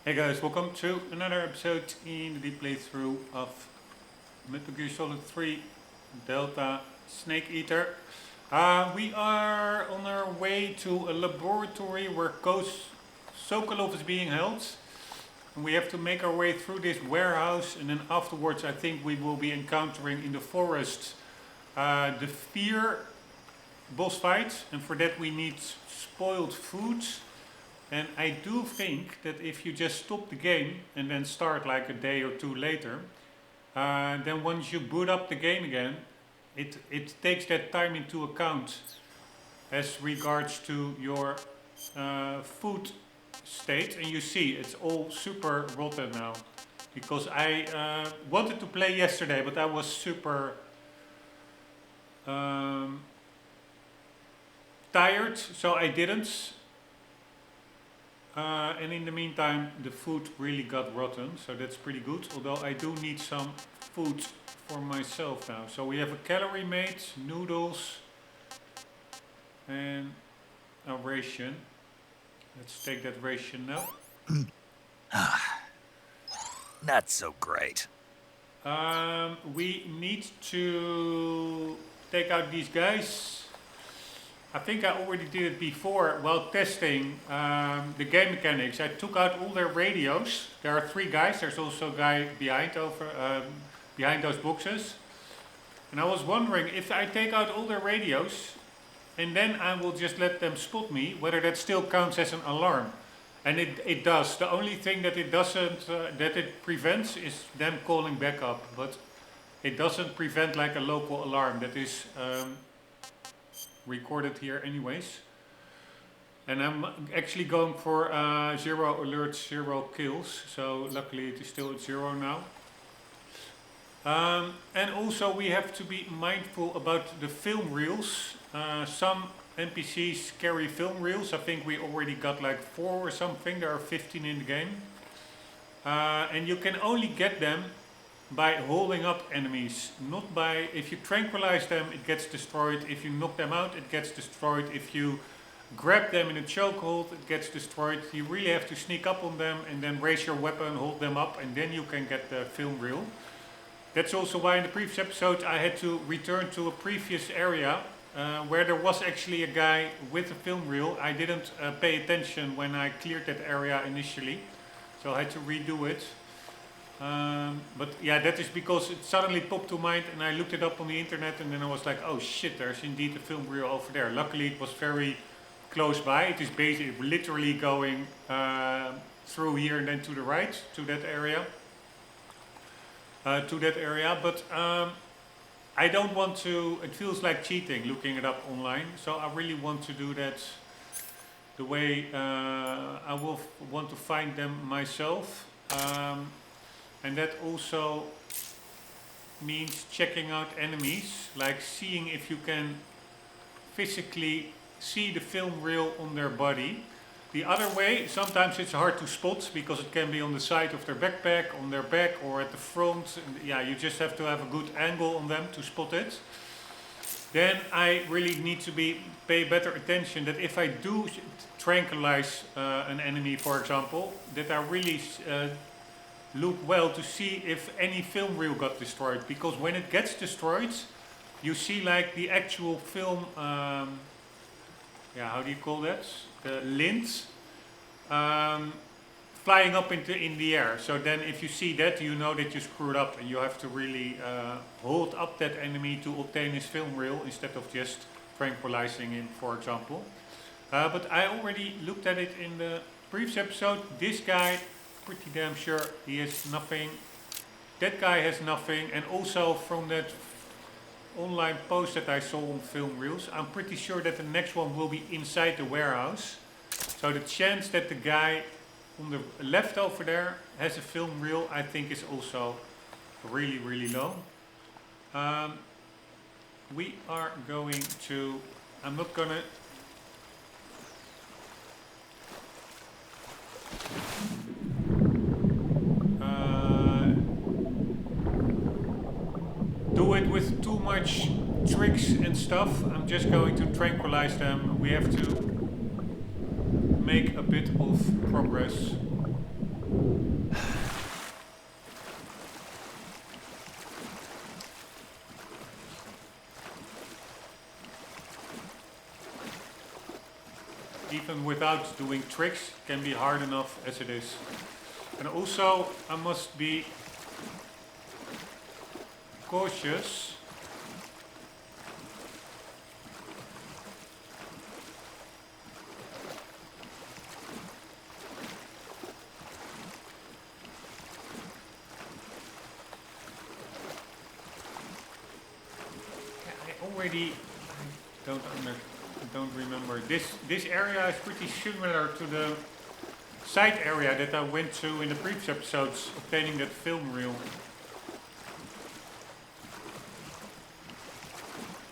Hey guys, welcome to another episode in the deep playthrough of Metal Gear Solid 3 Delta Snake Eater. We are on our way to a laboratory where Sokolov is being held. And we have to make our way through this warehouse, and then afterwards I think we will be encountering in the forest the Fear boss fight, and for that we need spoiled foods. And I do think that if you just stop the game and then start like a day or two later, then once you boot up the game again, it takes that time into account as regards to your food state. And you see it's all super rotten now. Because I wanted to play yesterday, but I was super tired, so I didn't. And in the meantime, the food really got rotten, so that's pretty good. Although I do need some food for myself now. So we have a calorie mate, noodles, and a ration. Let's take that ration now. Not so great. We need to take out these guys. I think I already did it before while testing the game mechanics. I took out all their radios. There are 3 guys. There's also a guy behind those boxes. And I was wondering if I take out all their radios and then I will just let them spot me, whether that still counts as an alarm. And it does. The only thing that it doesn't, that it prevents is them calling back up. But it doesn't prevent like a local alarm that is recorded here anyways. And I'm actually going for 0 alerts, 0 kills. So luckily it is still at 0 now. And also we have to be mindful about the film reels. Some NPCs carry film reels. I think we already got like 4 or something. There are 15 in the game. And you can only get them by holding up enemies, not by, if you tranquilize them it gets destroyed, if you knock them out it gets destroyed, if you grab them in a chokehold it gets destroyed. You really have to sneak up on them and then raise your weapon, hold them up, and then you can get the film reel. That's also why in the previous episode I had to return to a previous area where there was actually a guy with a film reel. I didn't pay attention when I cleared that area initially, so I had to redo it. But yeah, that is because it suddenly popped to mind and I looked it up on the internet and then I was like, oh shit, there's indeed a film reel over there. Luckily it was very close by. It is basically literally going through here and then to the right, to that area. But I don't want to, it feels like cheating looking it up online. So I really want to do that the way I will want to find them myself. And that also means checking out enemies, like seeing if you can physically see the film reel on their body. The other way, sometimes it's hard to spot because it can be on the side of their backpack, on their back, or at the front. And yeah, you just have to have a good angle on them to spot it. Then I really need to pay better attention that if I do tranquilize an enemy, for example, that I really look well to see if any film reel got destroyed, because when it gets destroyed you see like the actual film how do you call that, the lint flying up in the air. So then if you see that, you know that you screwed up and you have to really hold up that enemy to obtain his film reel instead of just tranquilizing him, for example. But I already looked at it in the previous episode. This guy, pretty damn sure he has nothing. That guy has nothing. And also from that online post that I saw on film reels, I'm pretty sure that the next one will be inside the warehouse. So the chance that the guy on the left over there has a film reel, I think is also really, really low. We are going to, I'm not gonna do it with too much tricks and stuff. I'm just going to tranquilize them. We have to make a bit of progress. even without doing tricks, can be hard enough as it is. And also I must be cautious. I don't remember. This area is pretty similar to the side area that I went to in the previous episodes, obtaining that film reel.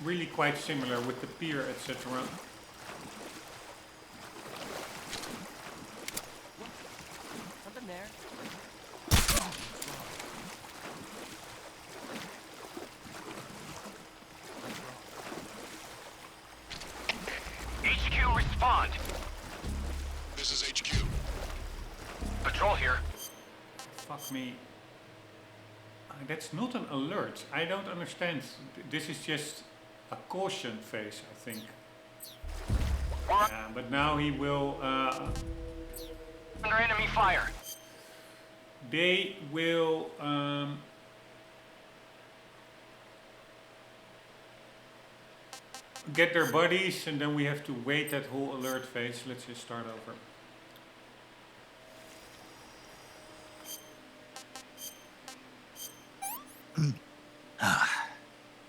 Really quite similar with the pier, etc. Something there. HQ, respond. This is HQ. Patrol here. Fuck me. That's not an alert. I don't understand. This is just a caution phase, I think. Yeah, but now he will... Under enemy fire. they will... get their bodies, and then we have to wait that whole alert phase. Let's just start over.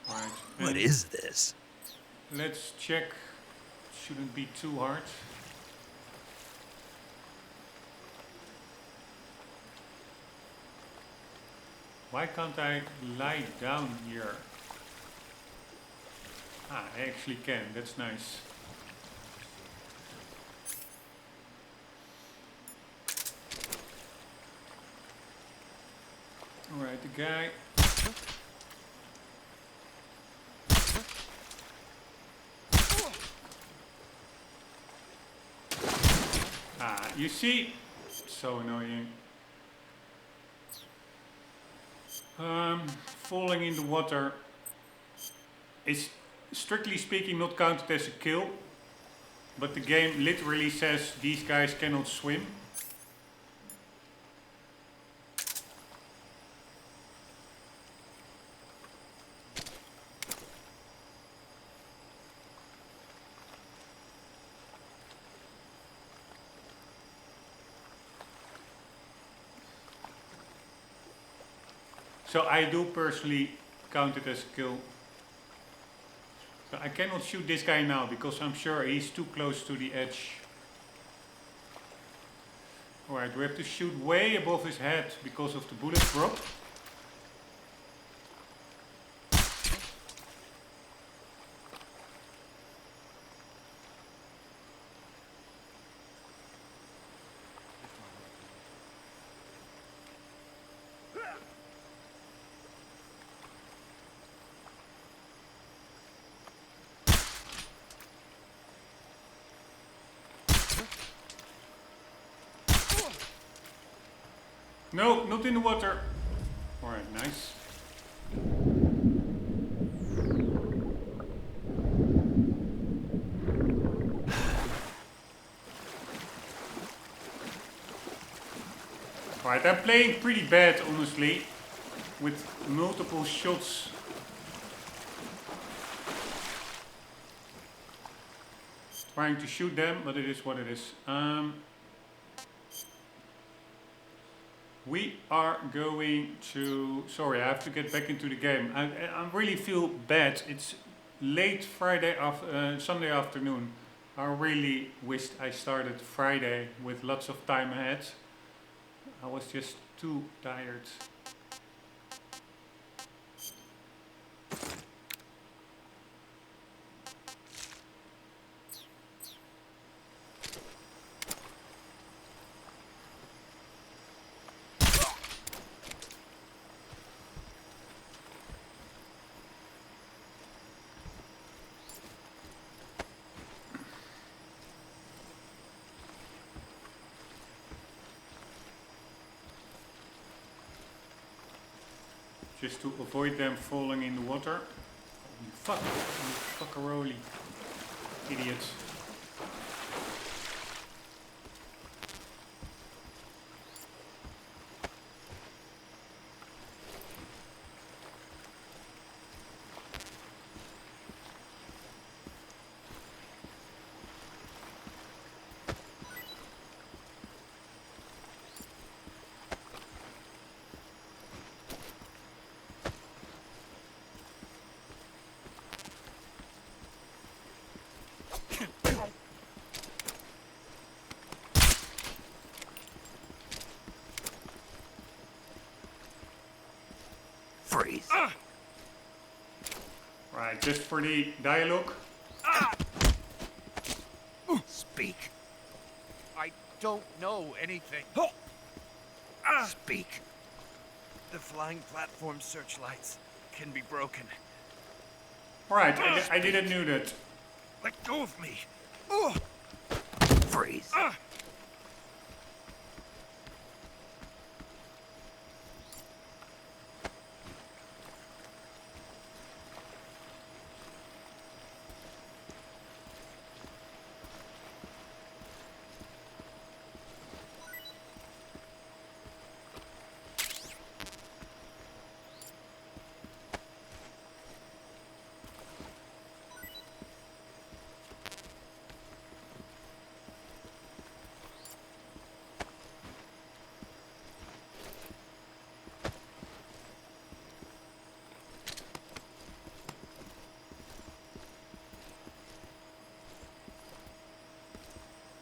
Right. What is this? Let's check. Shouldn't be too hard. Why can't I lie down here? Ah, I actually can. That's nice. Alright, the guy. Ah, you see? So annoying. Falling in the water is, strictly speaking, not counted as a kill, but the game literally says these guys cannot swim. So I do personally count it as a kill. So I cannot shoot this guy now because I'm sure he's too close to the edge. Alright, we have to shoot way above his head because of the bullet drop. No, not in the water. Alright, nice. Alright, I'm playing pretty bad, honestly, with multiple shots. Trying to shoot them, but it is what it is. We are going to... Sorry, I have to get back into the game. I really feel bad. It's late Sunday afternoon. I really wished I started Friday with lots of time ahead. I was just too tired. Just to avoid them falling in the water. You fuckaroli. Idiots. Freeze. Right, just for the dialogue. Speak. I don't know anything. Speak. The flying platform searchlights can be broken. Alright, I didn't know that. Let go of me. Freeze.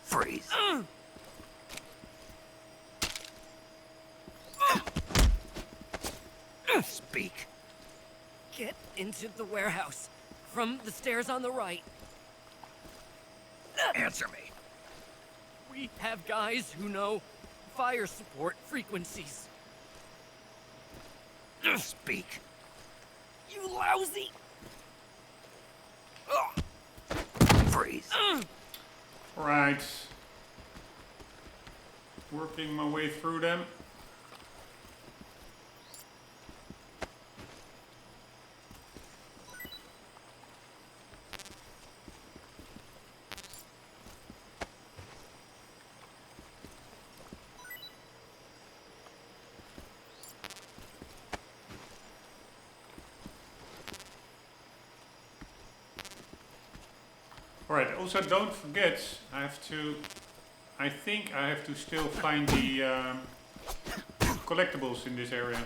Freeze. Speak. Get into the warehouse. From the stairs on the right. Answer me. We have guys who know fire support frequencies. Speak. You lousy! Freeze. Right. Working my way through them. Alright, also don't forget, I think I have to still find the collectibles in this area.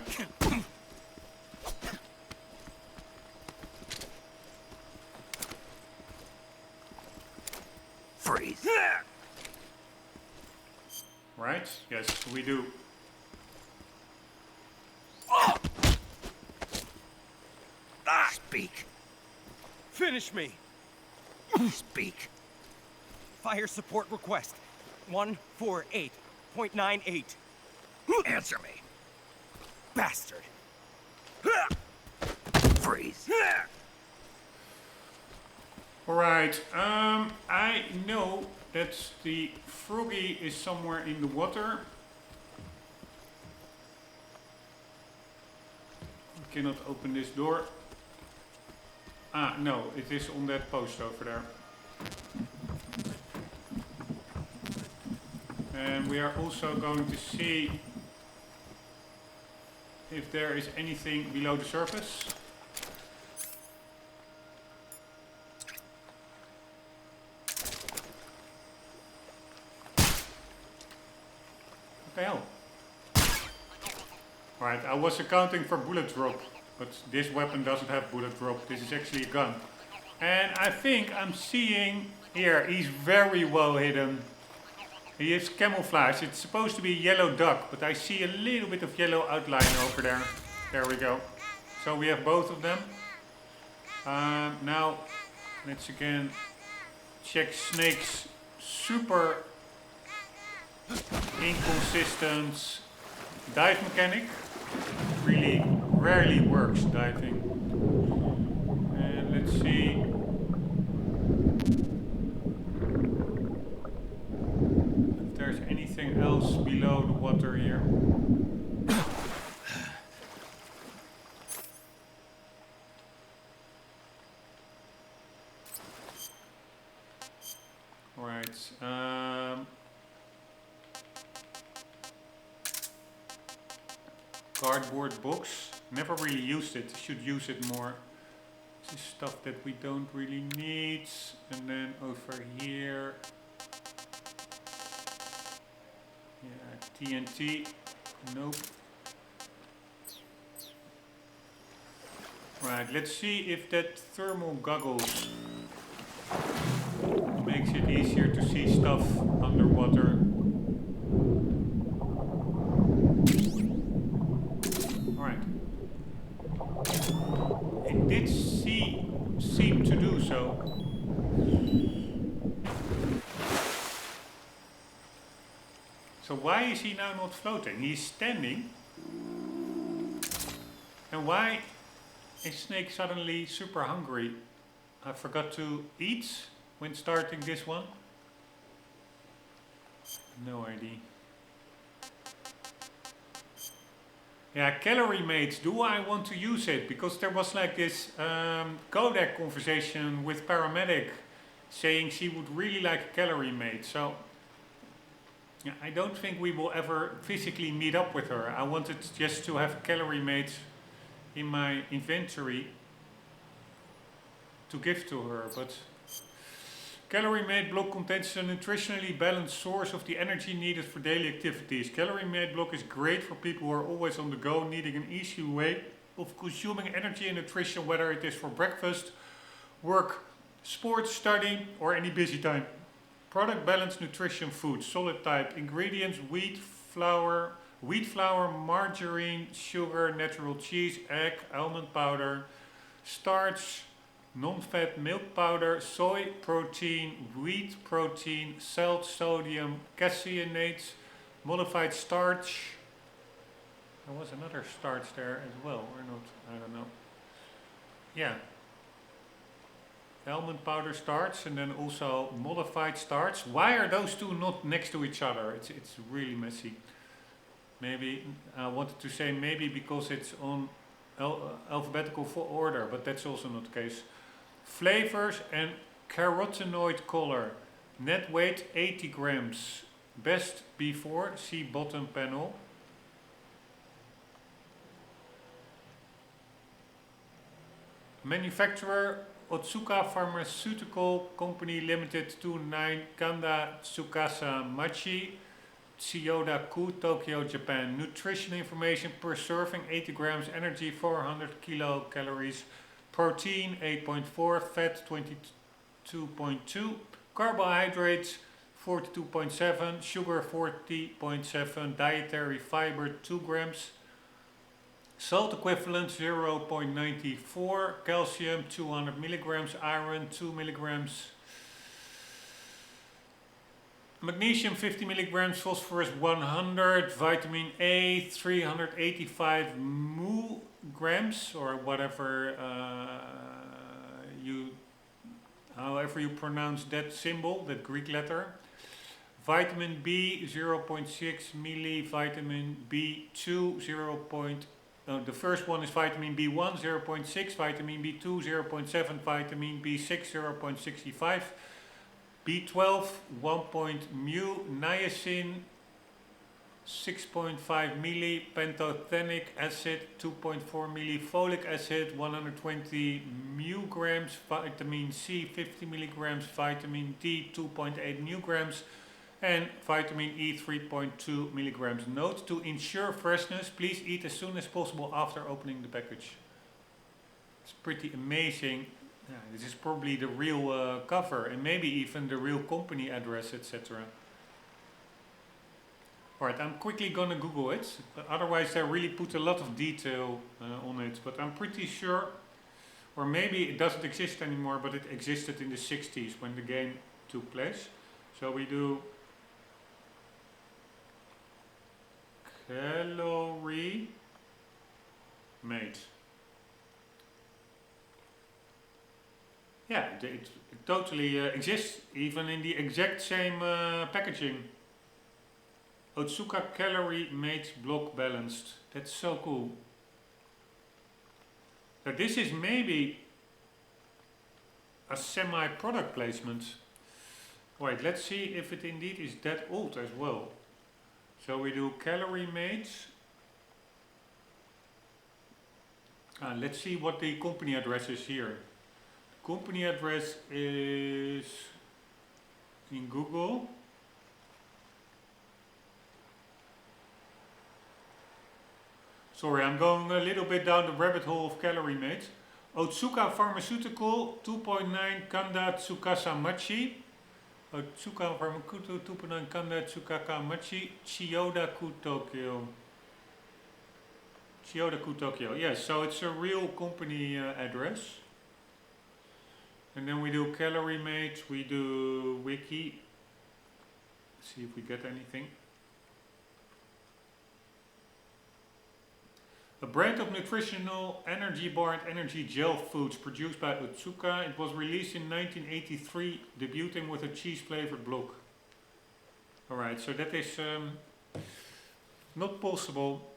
Freeze. Right? Yes, we do. Speak. Finish me. Speak. Fire support request. 148.98. Answer me. Bastard. Freeze. Alright, I know that the froggy is somewhere in the water. I cannot open this door. Ah, no, it is on that post over there. And we are also going to see if there is anything below the surface. What the hell? Right, I was accounting for bullet drop, but this weapon doesn't have bullet drop. This is actually a gun. And I think I'm seeing here, he's very well hidden. He is camouflage. It's supposed to be a yellow duck, but I see a little bit of yellow outline over there. There we go. So we have both of them. Now, let's again check Snake's super inconsistent dive mechanic. Really rarely works diving. And let's see. If there's anything else below the water here. Right. Cardboard box. Never really used it. Should use it more. This is stuff that we don't really need. And then over here. Yeah, TNT. Nope. Right, let's see if that thermal goggles makes it easier to see stuff underwater. Alright. why is he now not floating? He's standing. And why is Snake suddenly super hungry? I forgot to eat when starting this one. No idea. Yeah, calorie mates. Do I want to use it? Because there was like this codec conversation with paramedic saying she would really like a calorie mate. So yeah, I don't think we will ever physically meet up with her. I wanted just to have calorie mates in my inventory to give to her, but Calorie Mate block contains a nutritionally balanced source of the energy needed for daily activities. Calorie Mate block is great for people who are always on the go, needing an easy way of consuming energy and nutrition, whether it is for breakfast, work, sports, study, or any busy time. Product balanced nutrition food, solid type, ingredients, wheat flour, margarine, sugar, natural cheese, egg, almond powder, starch, non-fat milk powder, soy protein, wheat protein, salt, sodium, caseinate, modified starch. There was another starch there as well, or not? I don't know. Yeah. Almond powder starch and then also modified starch. Why are those two not next to each other? It's really messy. Maybe I wanted to say maybe because it's on alphabetical order, but that's also not the case. Flavors and carotenoid color. Net weight 80 grams. Best before, see bottom panel. Manufacturer Otsuka Pharmaceutical Company Limited 29 Kanda Tsukasa Machi, Chiyoda-ku, Tokyo, Japan. Nutrition information per serving 80 grams, energy 400 kilocalories, protein 8.4, fat 22.2, carbohydrates 42.7, sugar 40.7, dietary fiber 2 grams, salt equivalent 0.94, calcium 200 milligrams, iron 2 milligrams, magnesium 50 milligrams, phosphorus 100, vitamin A 385 grams, or whatever however you pronounce that symbol, that Greek letter. Vitamin B 0.6 milli, vitamin B2 the first one is vitamin B1 0.6, vitamin B2 0.7, vitamin B6 0.65, B12 1 mu, niacin 6.5 milli, pantothenic acid 2.4 milli, folic acid 120 mu grams, vitamin C 50 milligrams, vitamin D 2.8 mu grams, and vitamin E 3.2 milligrams. Note: to ensure freshness, please eat as soon as possible after opening the package. It's pretty amazing. Yeah, this is probably the real cover, and maybe even the real company address, etc. Alright, I'm quickly gonna Google it, otherwise they really put a lot of detail on it, but I'm pretty sure, or maybe it doesn't exist anymore, but it existed in the 60s when the game took place. So we do Calorie Mate. Yeah, it totally exists, even in the exact same packaging. Otsuka Calorie Mate block balanced. That's so cool. Now this is maybe a semi-product placement. Wait, let's see if it indeed is that old as well. So we do Calorie Mate. Let's see what the company address is here. The company address is in Google. Sorry, I'm going a little bit down the rabbit hole of Calorie Mate. Otsuka Pharmaceutical 2.9 Kanda Tsukasa Machi. Otsuka Pharmaceutical 2.9 Kanda Tsukaka Machi. Chiyoda-ku, Tokyo. Chiyoda-ku, Tokyo. Yes, so it's a real company address. And then we do Calorie Mate, we do Wiki. Let's see if we get anything. A brand of nutritional energy bar and energy gel foods produced by Otsuka. It was released in 1983, debuting with a cheese flavored block. Alright, so that is not possible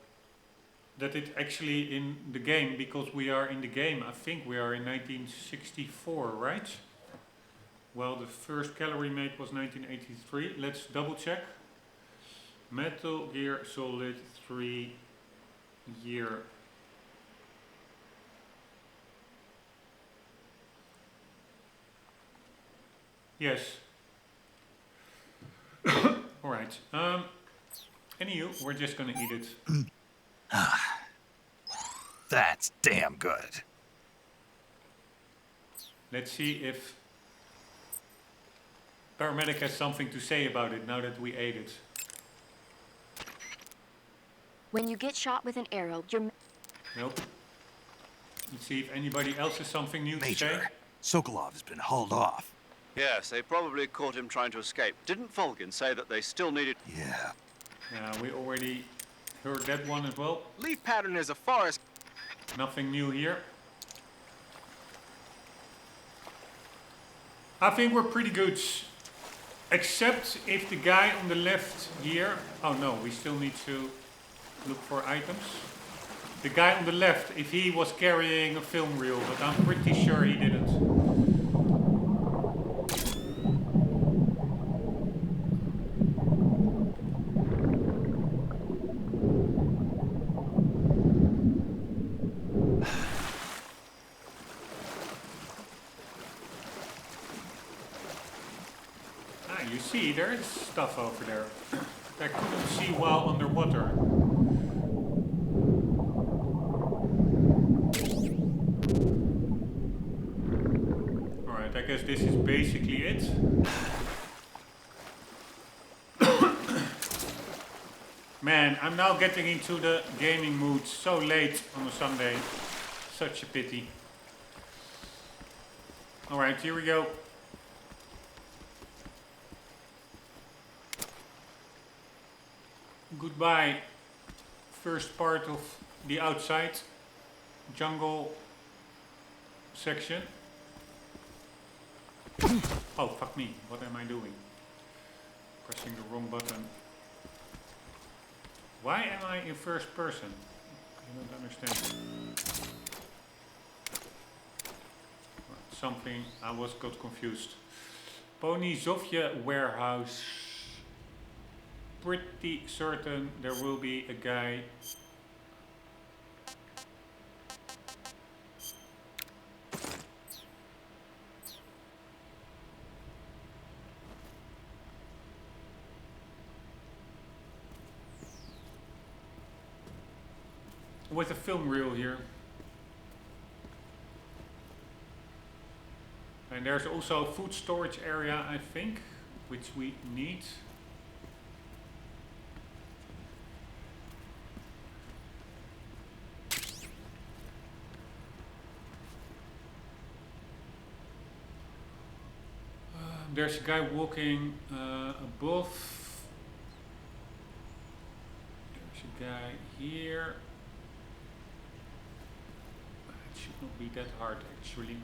that it's actually in the game, because we are in the game, I think we are in 1964, right? Well, the first calorie made was 1983. Let's double check. Metal Gear Solid 3 year. Yes. Alright. Anywho, we're just gonna eat it. That's damn good. Let's see if Paramedic has something to say about it now that we ate it. When you get shot with an arrow, you're... Nope. Let's see if anybody else has something new to say. Major, Sokolov has been hauled off. Yes, they probably caught him trying to escape. Didn't Volgin say that they still needed... Yeah. Yeah, we already heard that one as well. Leaf pattern is a forest. Nothing new here. I think we're pretty good. Except if the guy on the left here... Oh no, we still need to look for items. The guy on the left, if he was carrying a film reel, but I'm pretty sure he didn't. You see, there is stuff over there that I couldn't see while underwater. Alright, I guess this is basically it. Man, I'm now getting into the gaming mood so late on a Sunday. Such a pity. Alright, here we go. Goodbye, first part of the outside jungle section. Oh, fuck me, what am I doing? Pressing the wrong button. Why am I in first person? I don't understand. Something, got confused. Pony Zofia warehouse. Pretty certain there will be a guy. With a film reel here. And there's also a food storage area, I think, which we need. There's a guy walking above. There's a guy here. It should not be that hard, actually.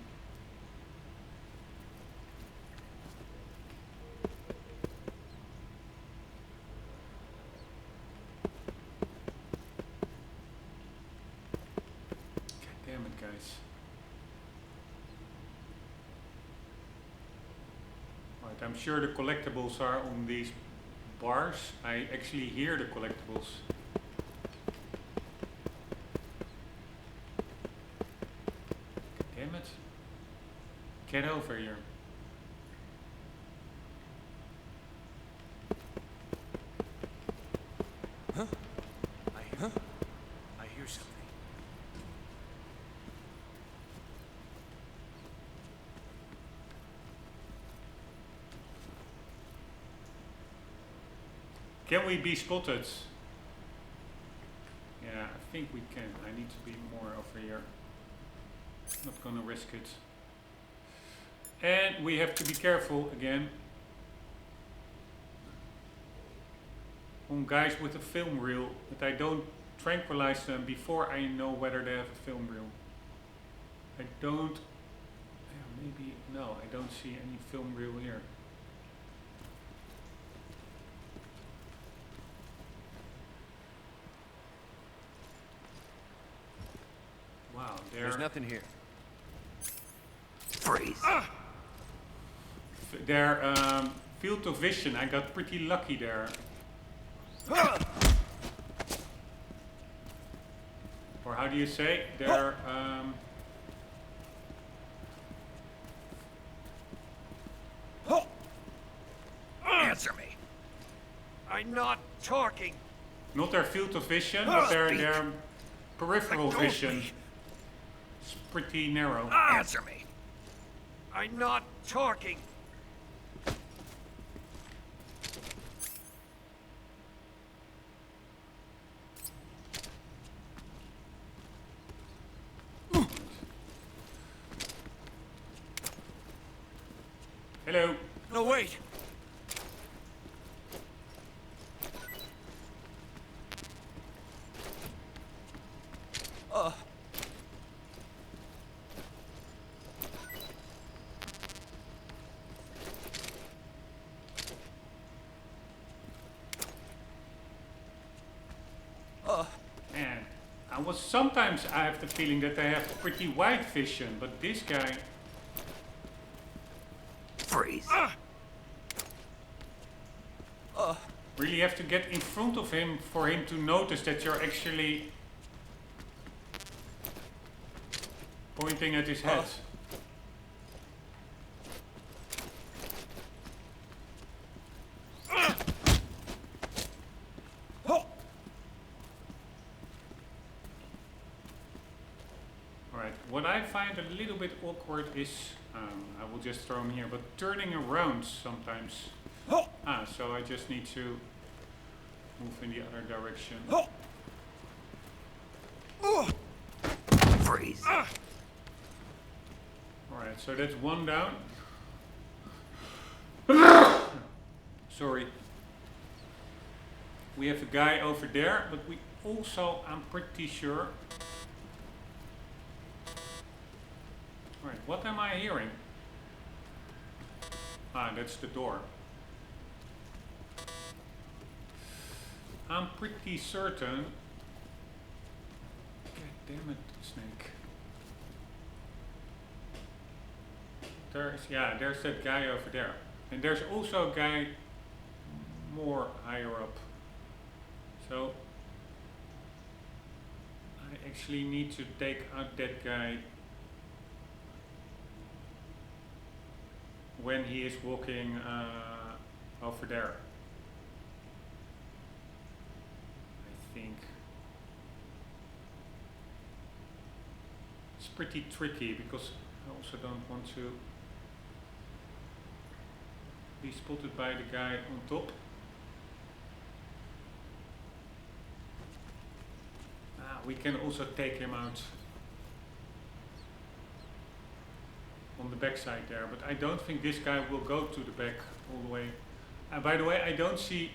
God damn it, guys. I'm sure the collectibles are on these bars. I actually hear the collectibles. Damn it. Get over here. Huh? I hear something. Can we be spotted? Yeah, I think we can. I need to be more over here. Not gonna risk it. And we have to be careful again on guys with a film reel that I don't tranquilize them before I know whether they have a film reel. I don't... Yeah, maybe... No, I don't see any film reel here. Wow, There's nothing here. Freeze. their field of vision, I got pretty lucky there. Or how do you say? Their Answer me. I'm not talking. not their field of vision, but their peripheral Let go of vision. me. It's pretty narrow. Answer me. I'm not talking. Hello. No, wait. Man, sometimes I have the feeling that they have pretty wide vision, but this guy, Freeze. really have to get in front of him for him to notice that you're actually pointing at his head. Alright, what I find a little bit awkward is, I will just throw him here, but turning around sometimes. So I just need to move in the other direction. Freeze. Alright, so that's one down. Sorry. We have a guy over there, but we also, I'm pretty sure. Alright, what am I hearing? That's the door. I'm pretty certain. God damn it, snake. There's that guy over there. And there's also a guy more higher up. So I actually need to take out that guy when he is walking over there. I think it's pretty tricky because I also don't want to be spotted by the guy on top. We can also take him out on the back side there, but I don't think this guy will go to the back all the way. By the way, I don't see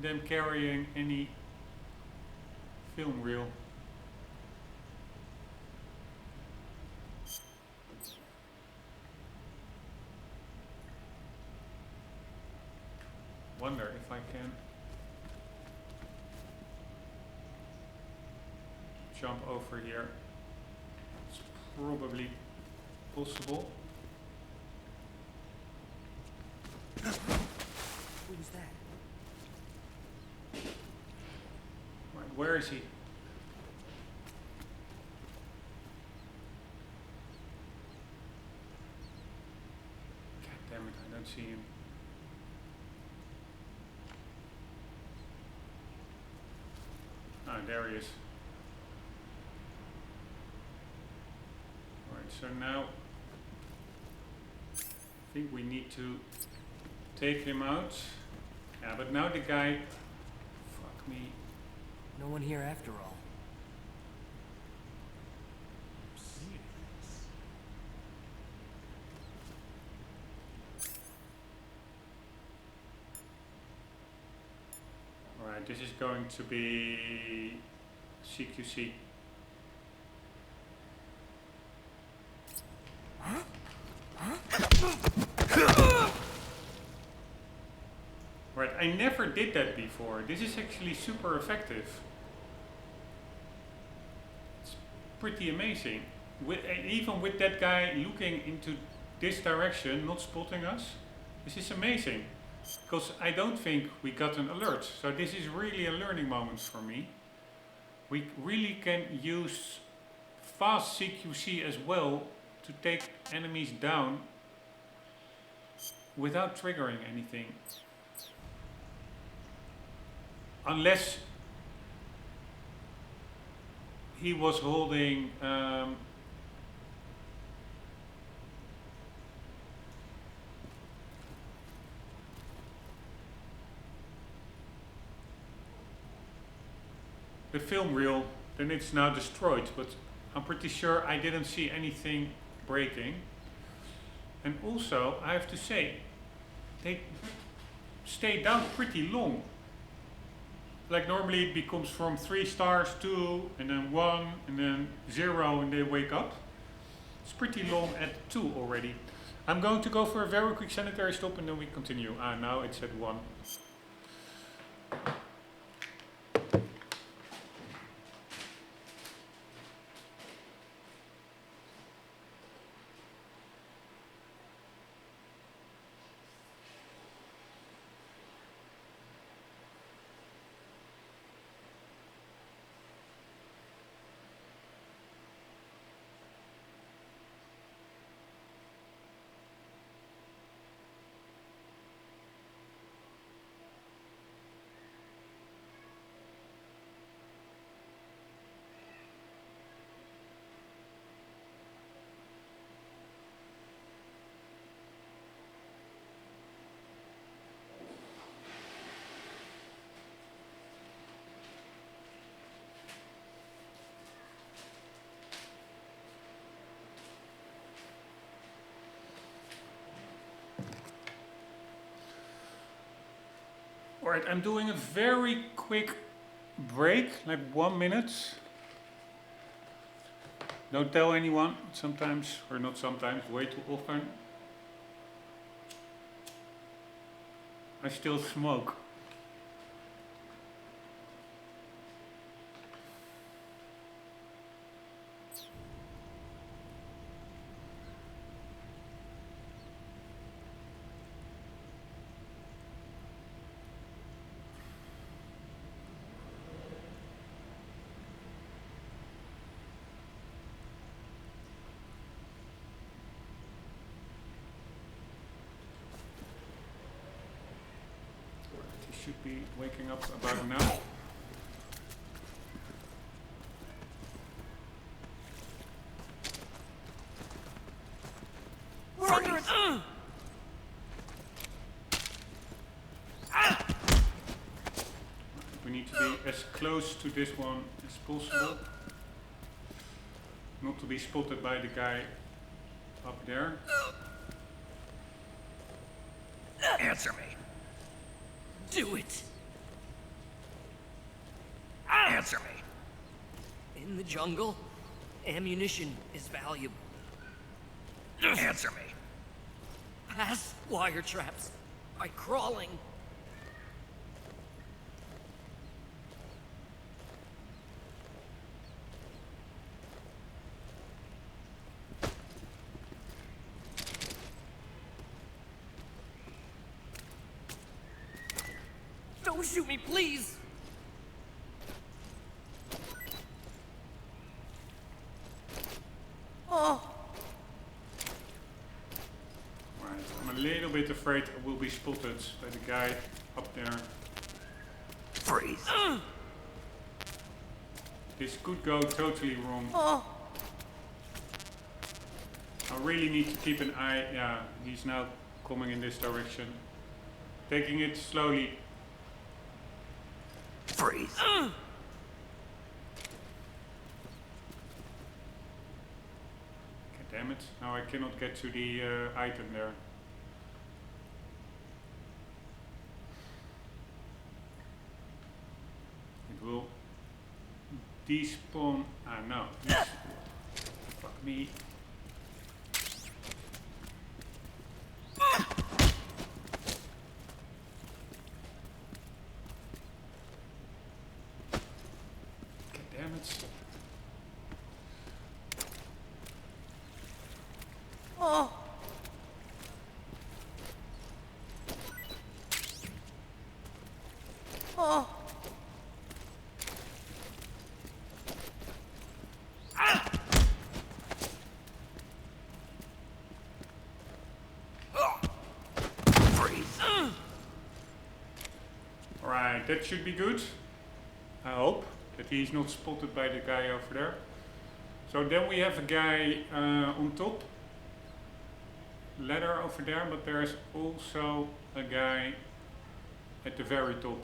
them carrying any film reel. Wonder if I can jump over here. It's probably possible. Who's that? Right, where is he? God damn it, I don't see him. There he is. Alright, so now I think we need to take him out. Yeah, but now the guy, fuck me. No one here after all. Alright, this is going to be CQC. Right, I never did that before. This is actually super effective. It's pretty amazing. Even with that guy looking into this direction, not spotting us, this is amazing. Because I don't think we got an alert. So this is really a learning moment for me. We really can use fast CQC as well to take enemies down without triggering anything. Unless he was holding the film reel, then it's now destroyed, but I'm pretty sure I didn't see anything breaking. And also, I have to say, they stay down pretty long. Like normally it becomes from 3 stars, 2, and then 1, and then 0, and they wake up. It's pretty long at 2 already. I'm going to go for a very quick sanitary stop and then we continue. Now it's at 1. Alright, I'm doing a very quick break, like 1 minute. Don't tell anyone, sometimes, or not sometimes, way too often. I still smoke. Should be waking up about now. We need to be as close to this one as possible. Not to be spotted by the guy up there. Answer me. Do it! Answer me. In the jungle, ammunition is valuable. Answer me. Past wire traps by crawling. Don't shoot me, please! Oh! Right, I'm a little bit afraid I will be spotted by the guy up there. Freeze. This could go totally wrong. Oh! I really need to keep an eye. Yeah, he's now coming in this direction. Taking it slowly. Freeze. God damn it. Now I cannot get to the item there. It will despawn. Ah, no. Fuck me. God damn it. Oh. Oh. Alright, that should be good. I hope that he's not spotted by the guy over there. So then we have a guy on top. Ladder over there, but there's also a guy at the very top.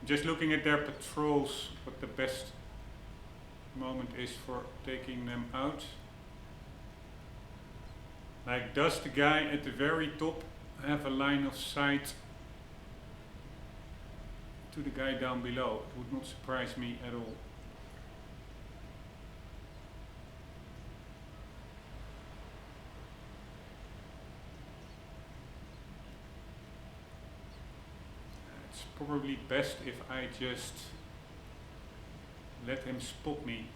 Just looking at their patrols, what the best moment is for taking them out. Like, does the guy at the very top have a line of sight to the guy down below? It would not surprise me at all. It's probably best if I just let him spot me.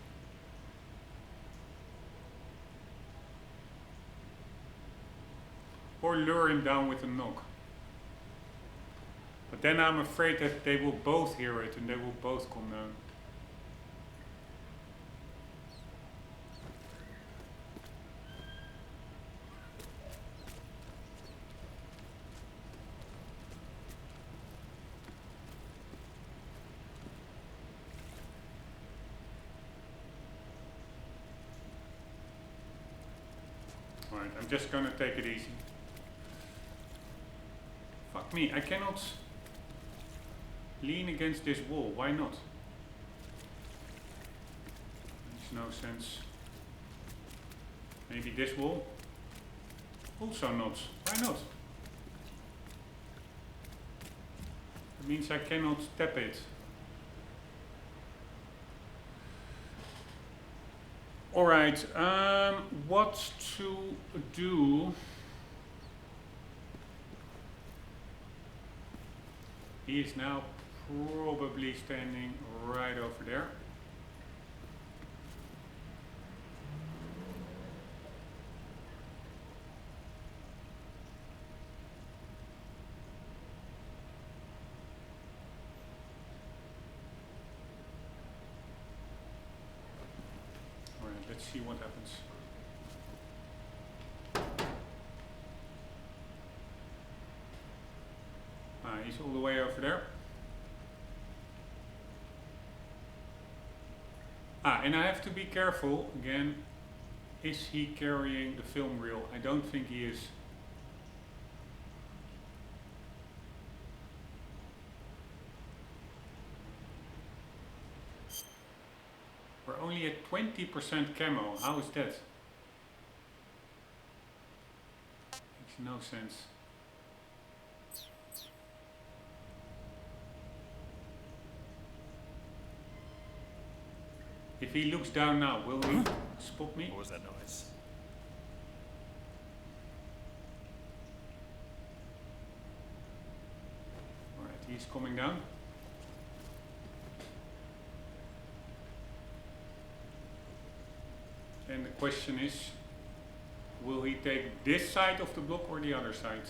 Or lure him down with a knock. But then I'm afraid that they will both hear it and they will both come down. Alright, I'm just gonna take it easy. Fuck me, I cannot lean against this wall. Why not? Makes no sense. Maybe this wall? Also not. Why not? It means I cannot tap it. Alright, what to do? He is now probably standing right over there. Alright, let's see what happens. He's all the way over there. And I have to be careful again. Is he carrying the film reel? I don't think he is. We're only at 20% camo. How is that? Makes no sense. If he looks down now, will he spot me? What was that noise? Alright, he's coming down. And the question is, will he take this side of the block or the other side?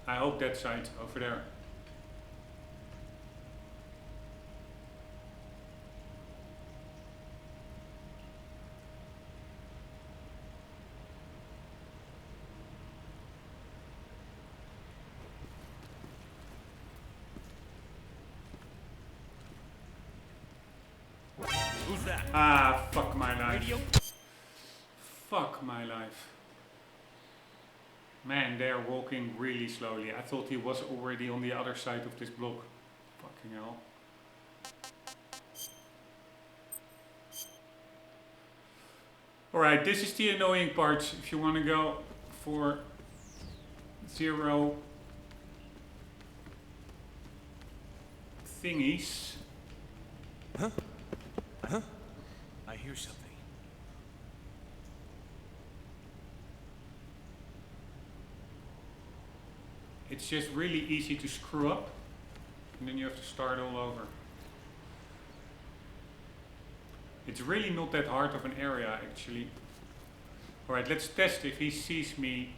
I hope that side over there. Who's that? Ah, fuck my life. Radio? Fuck my life. Man, they are walking really slowly. I thought he was already on the other side of this block. Fuck. Fucking hell. Alright, this is the annoying part. If you want to go for 0 thingies. I hear something. It's just really easy to screw up, and then you have to start all over. It's really not that hard of an area, actually. Alright, let's test if he sees me.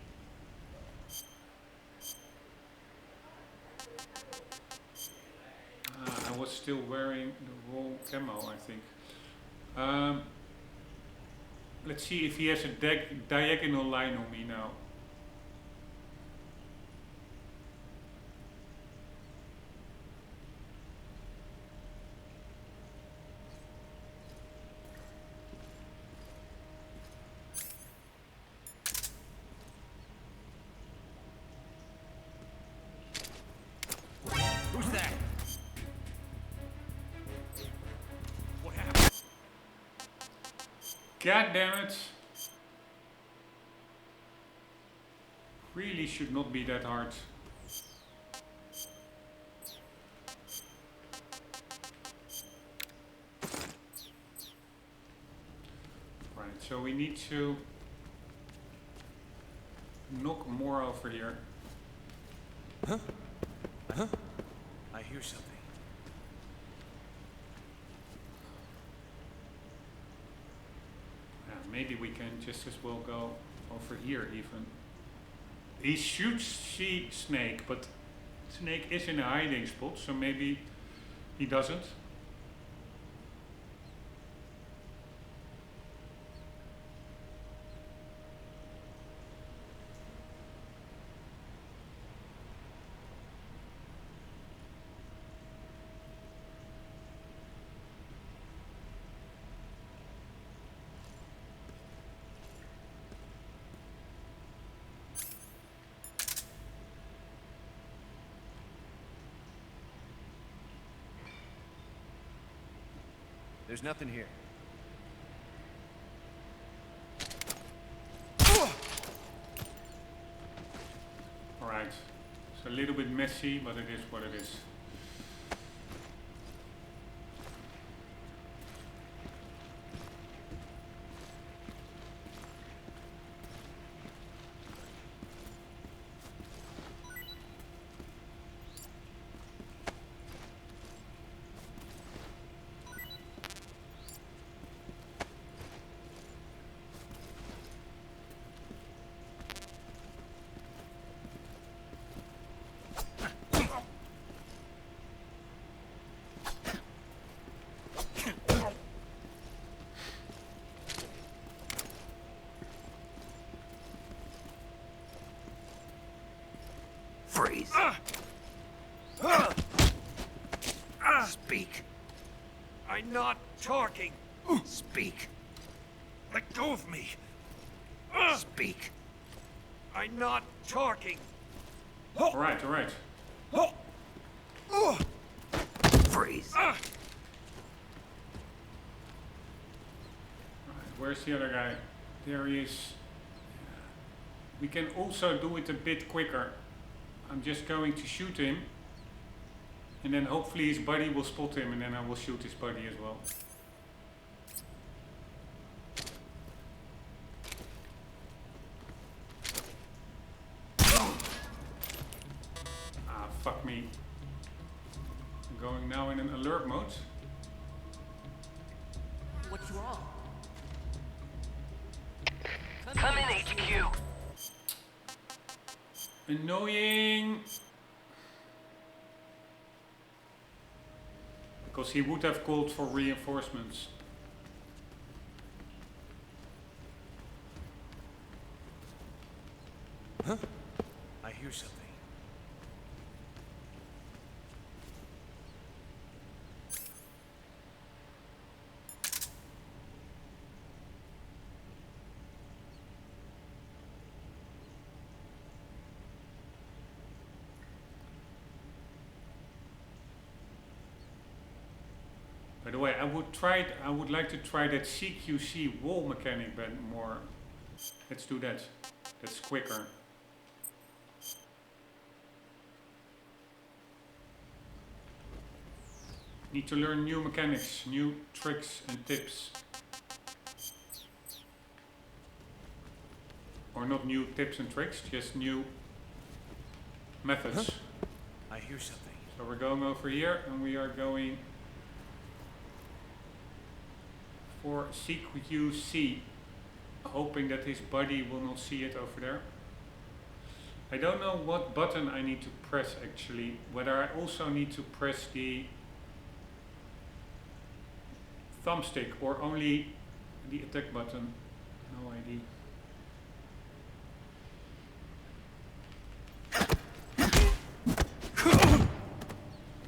I was still wearing the wrong camo, I think. Let's see if he has a diagonal line on me now. Who's that? What happened? God damn it. Really should not be that hard. Right, so we need to knock more over here. I hear something. Yeah, maybe we can just as well go over here even. He shoots see Snake, but Snake is in a hiding spot, so maybe he doesn't. There's nothing here. Alright, it's a little bit messy, but it is what it is. Freeze. Speak. I'm not talking. Speak. Let go of me. Speak. I'm not talking. Alright, alright. Freeze. Alright, where's the other guy? There he is. We can also do it a bit quicker. I'm just going to shoot him, and then hopefully his buddy will spot him, and then I will shoot his buddy as well. Ah, fuck me. I'm going now in an alert mode. What's wrong? Come in, HQ. Annoying. Because he would have called for reinforcements. I hear something. By the way, I would like to try that CQC wall mechanic but more. Let's do that. That's quicker. Need to learn new mechanics, new tricks and tips. Or not new tips and tricks, just new methods. I hear something. So we're going over here and we are going for CQC, hoping that his buddy will not see it over there. I don't know what button I need to press actually, whether I also need to press the thumbstick or only the attack button. No idea.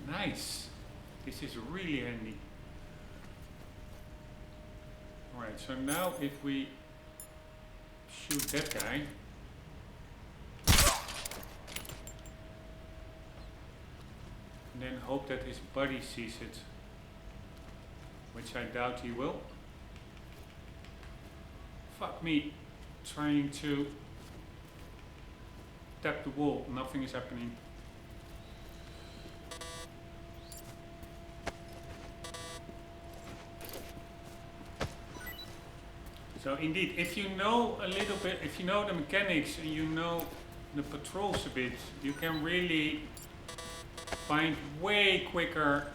Nice. This is really handy. Alright, so now if we shoot that guy, and then hope that his buddy sees it, which I doubt he will. Fuck me, trying to tap the wall, nothing is happening. So indeed, if you know a little bit, if you know the mechanics and you know the patrols a bit, you can really find way quicker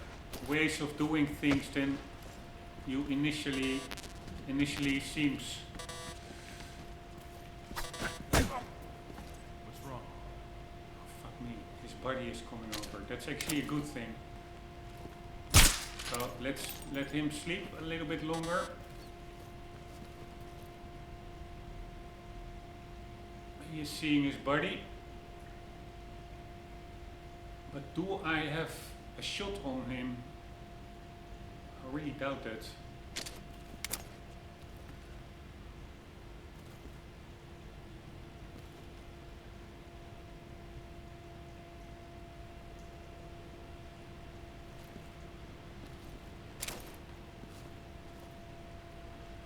ways of doing things than you initially seems. What's wrong? Oh, fuck me, his buddy is coming over. That's actually a good thing. So let's let him sleep a little bit longer. He is seeing his buddy. But do I have a shot on him? I really doubt that.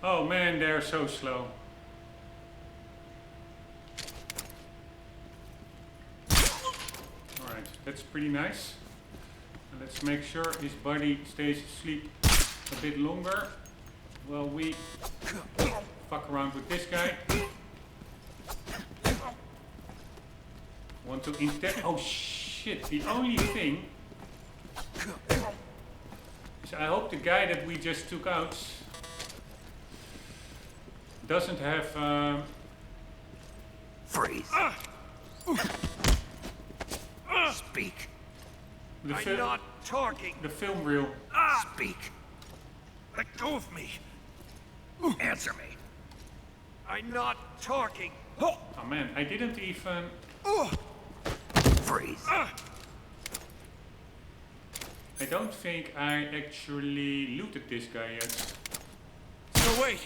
Oh man, they're so slow. Alright, that's pretty nice. And let's make sure his buddy stays asleep a bit longer while we fuck around with this guy. Want to oh shit, the only thing is I hope the guy that we just took out doesn't have Freeze. Speak. I'm not talking. the film reel. Speak. Let go of me. Answer me. I'm not talking. Oh man, I didn't even. Freeze. I don't think I actually looted this guy yet. No, wait.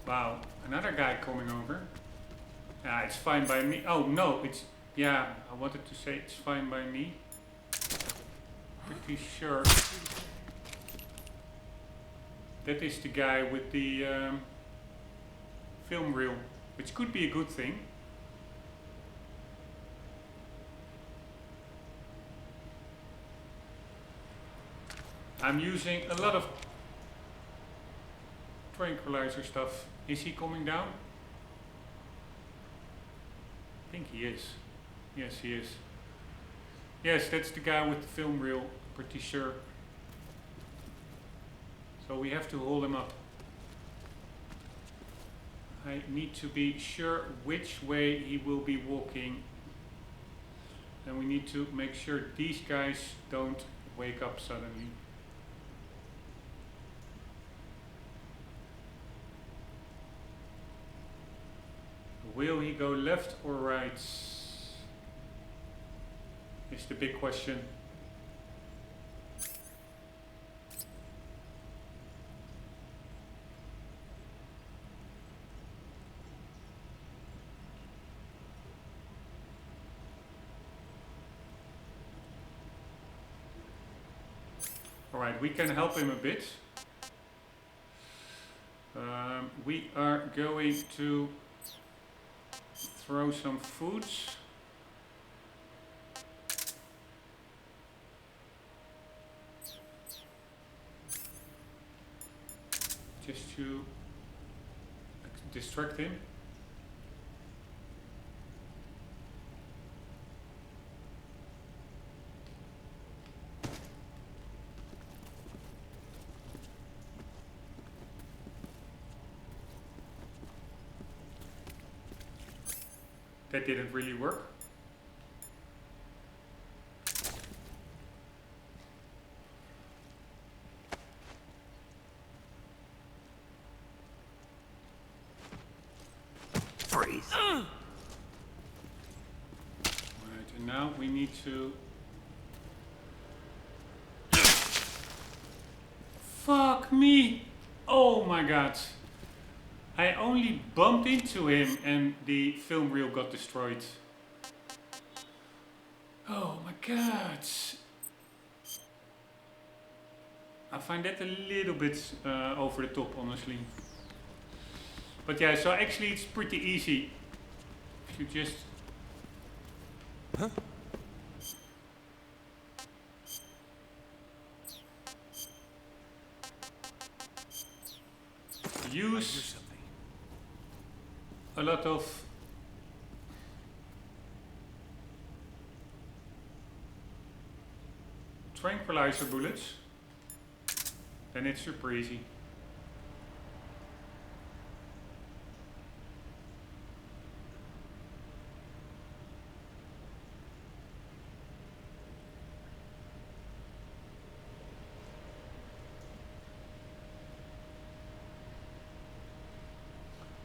Wow, another guy coming over. Yeah, it's fine by me. Oh no, it's, yeah, I wanted to say it's fine by me. Pretty sure that is the guy with the film reel, which could be a good thing. I'm using a lot of tranquilizer stuff. Is he coming down? I think he is. Yes, he is. Yes, that's the guy with the film reel, pretty sure. So we have to hold him up. I need to be sure which way he will be walking. And we need to make sure these guys don't wake up suddenly. will he go left or right? Is the big question. Alright, we can help him a bit. We are going to throw some foods. Just to distract him. That didn't really work. Freeze. Right, and now we need to... Fuck me! Oh my god. I only bumped into him and the film reel got destroyed. Oh my god. I find that a little bit over the top, honestly. But yeah, so actually it's pretty easy. If you just... use a lot of tranquilizer bullets, then it's super easy.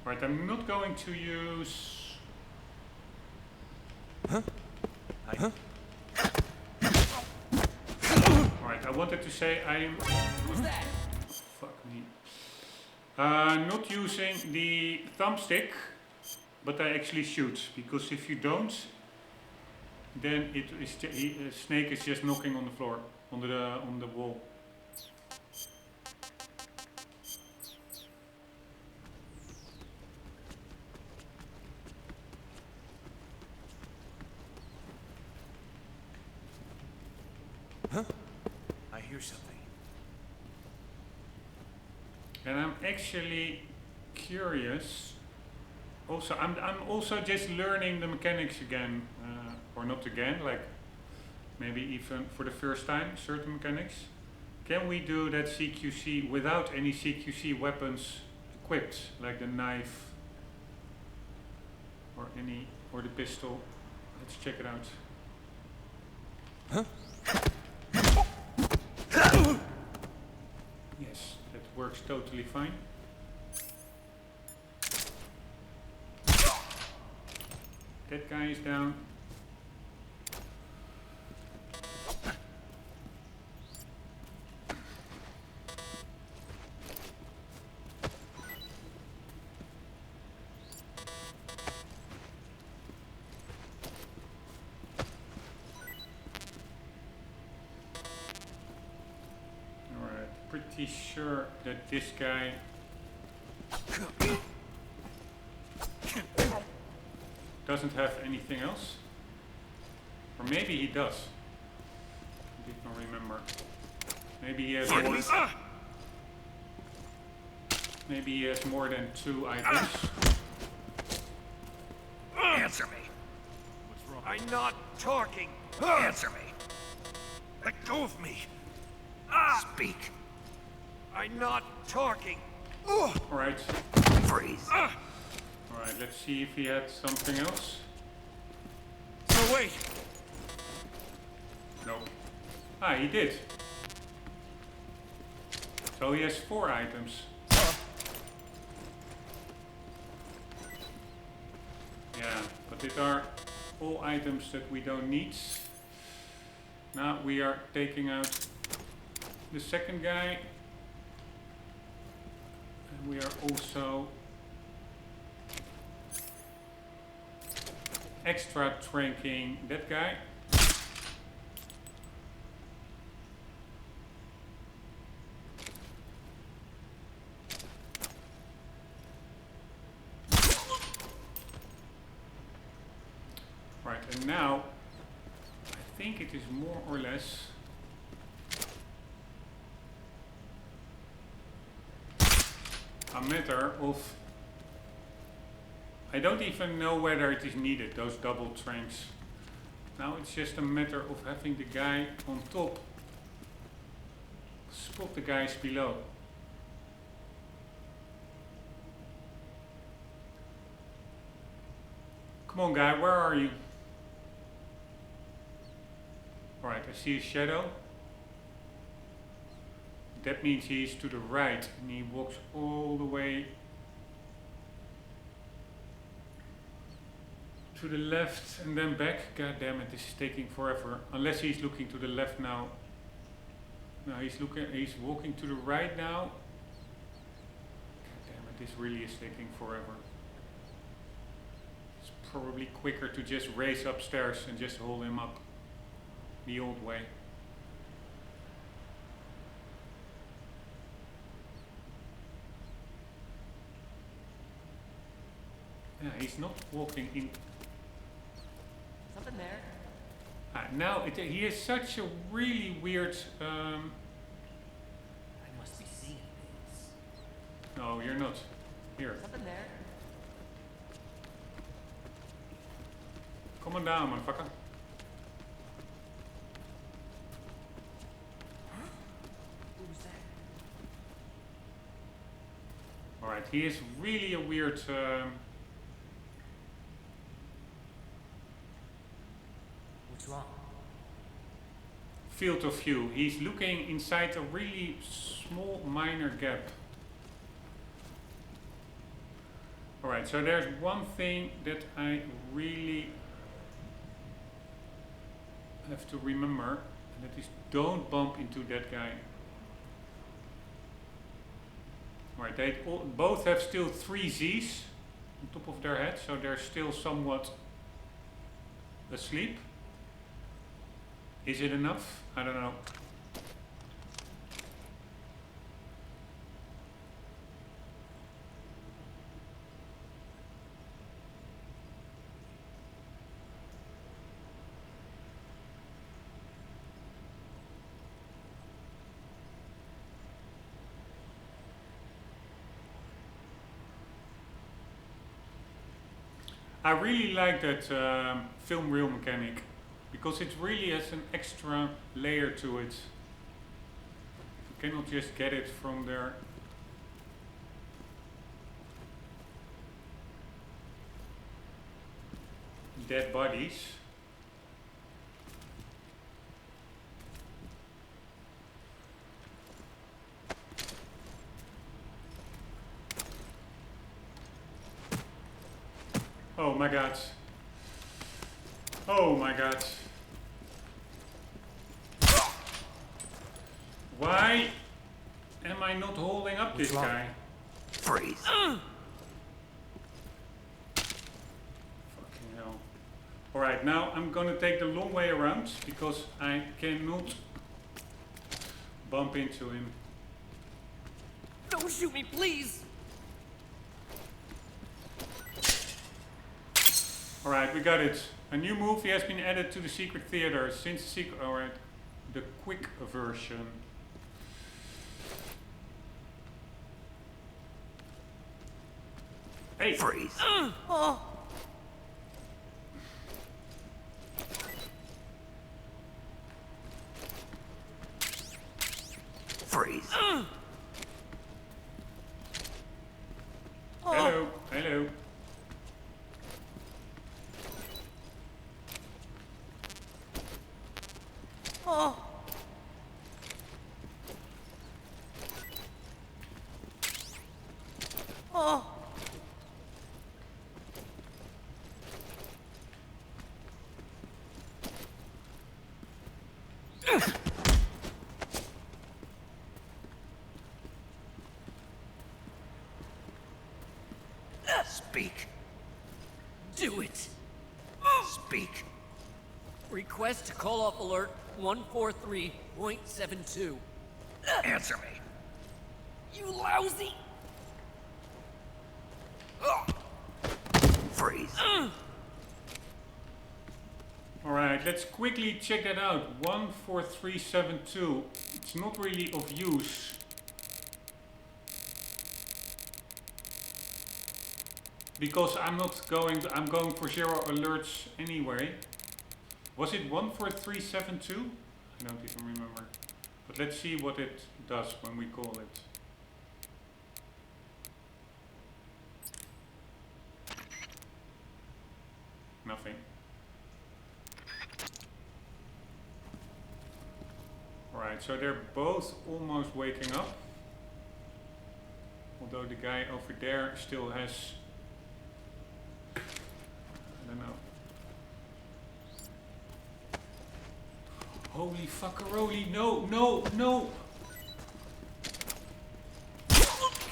Right, I'm not going to use... Alright, I wanted to say I'm... Fuck me. Not using the thumbstick, but I actually shoot. Because if you don't, then it is Snake is just knocking on the floor, on the wall. I hear something. And I'm actually curious. Also, I'm also just learning the mechanics again, or not again, like maybe even for the first time, certain mechanics. Can we do that CQC without any CQC weapons equipped, like the knife or the pistol? Let's check it out. Yes, that works totally fine. That guy is down. Pretty sure that this guy doesn't have anything else, or maybe he does. I did not remember. Maybe he has more. Maybe he has more than 2 items. Answer me. What's wrong? I'm not talking. Answer me. Let go of me. Speak. I'm not talking. Alright. Freeze. Alright, let's see if he had something else. So wait. No. Ah, he did. So he has 4 items. But these are all items that we don't need. Now we are taking out the second guy. And we are also extra tranking that guy. Right, and now I think it is more or less a matter of, I don't even know whether it is needed, those double tranks. Now it's just a matter of having the guy on top spot the guys below. Come on guy, where are you? Alright, I see a shadow. That means he's to the right and he walks all the way to the left and then back. God damn it, this is taking forever. Unless he's looking to the left now. No, he's walking to the right now. God damn it, this really is taking forever. It's probably quicker to just race upstairs and just hold him up the old way. Yeah, he's not walking in. Something there. Now he is such a really weird. I must be seeing things. No, you're not. Here, Something there. come on down, motherfucker. Who's that? All right, he is really a weird. What's wrong? Field of view. He's looking inside a really small minor gap. Alright, so there's one thing that I really have to remember, and that is don't bump into that guy. Alright, they both have still 3 Z's on top of their head, so they're still somewhat asleep. Is it enough? I don't know. I really like that film reel mechanic, because it really has an extra layer to it. You cannot just get it from their dead bodies. Oh my god. Oh my god. Why am I not holding up this guy? Freeze. Fucking hell. Alright, now I'm gonna take the long way around because I cannot bump into him. Don't shoot me, please! Alright, we got it. A new movie has been added to the secret theater since the secret. Alright, the quick version. Hey! Freeze. Oh! Freeze. Hello, hello. Oh! Oh! Speak. Do it. Speak. Request call off alert 143.72. Answer me. You lousy. Freeze. Alright, let's quickly check that out. 14372. It's not really of use. Because I'm going for 0 alerts anyway. Was it 14372? I don't even remember. But let's see what it does when we call it. Nothing. Alright, so they're both almost waking up. Although the guy over there still has... I don't know. Holy fuckeroli, no, no, no!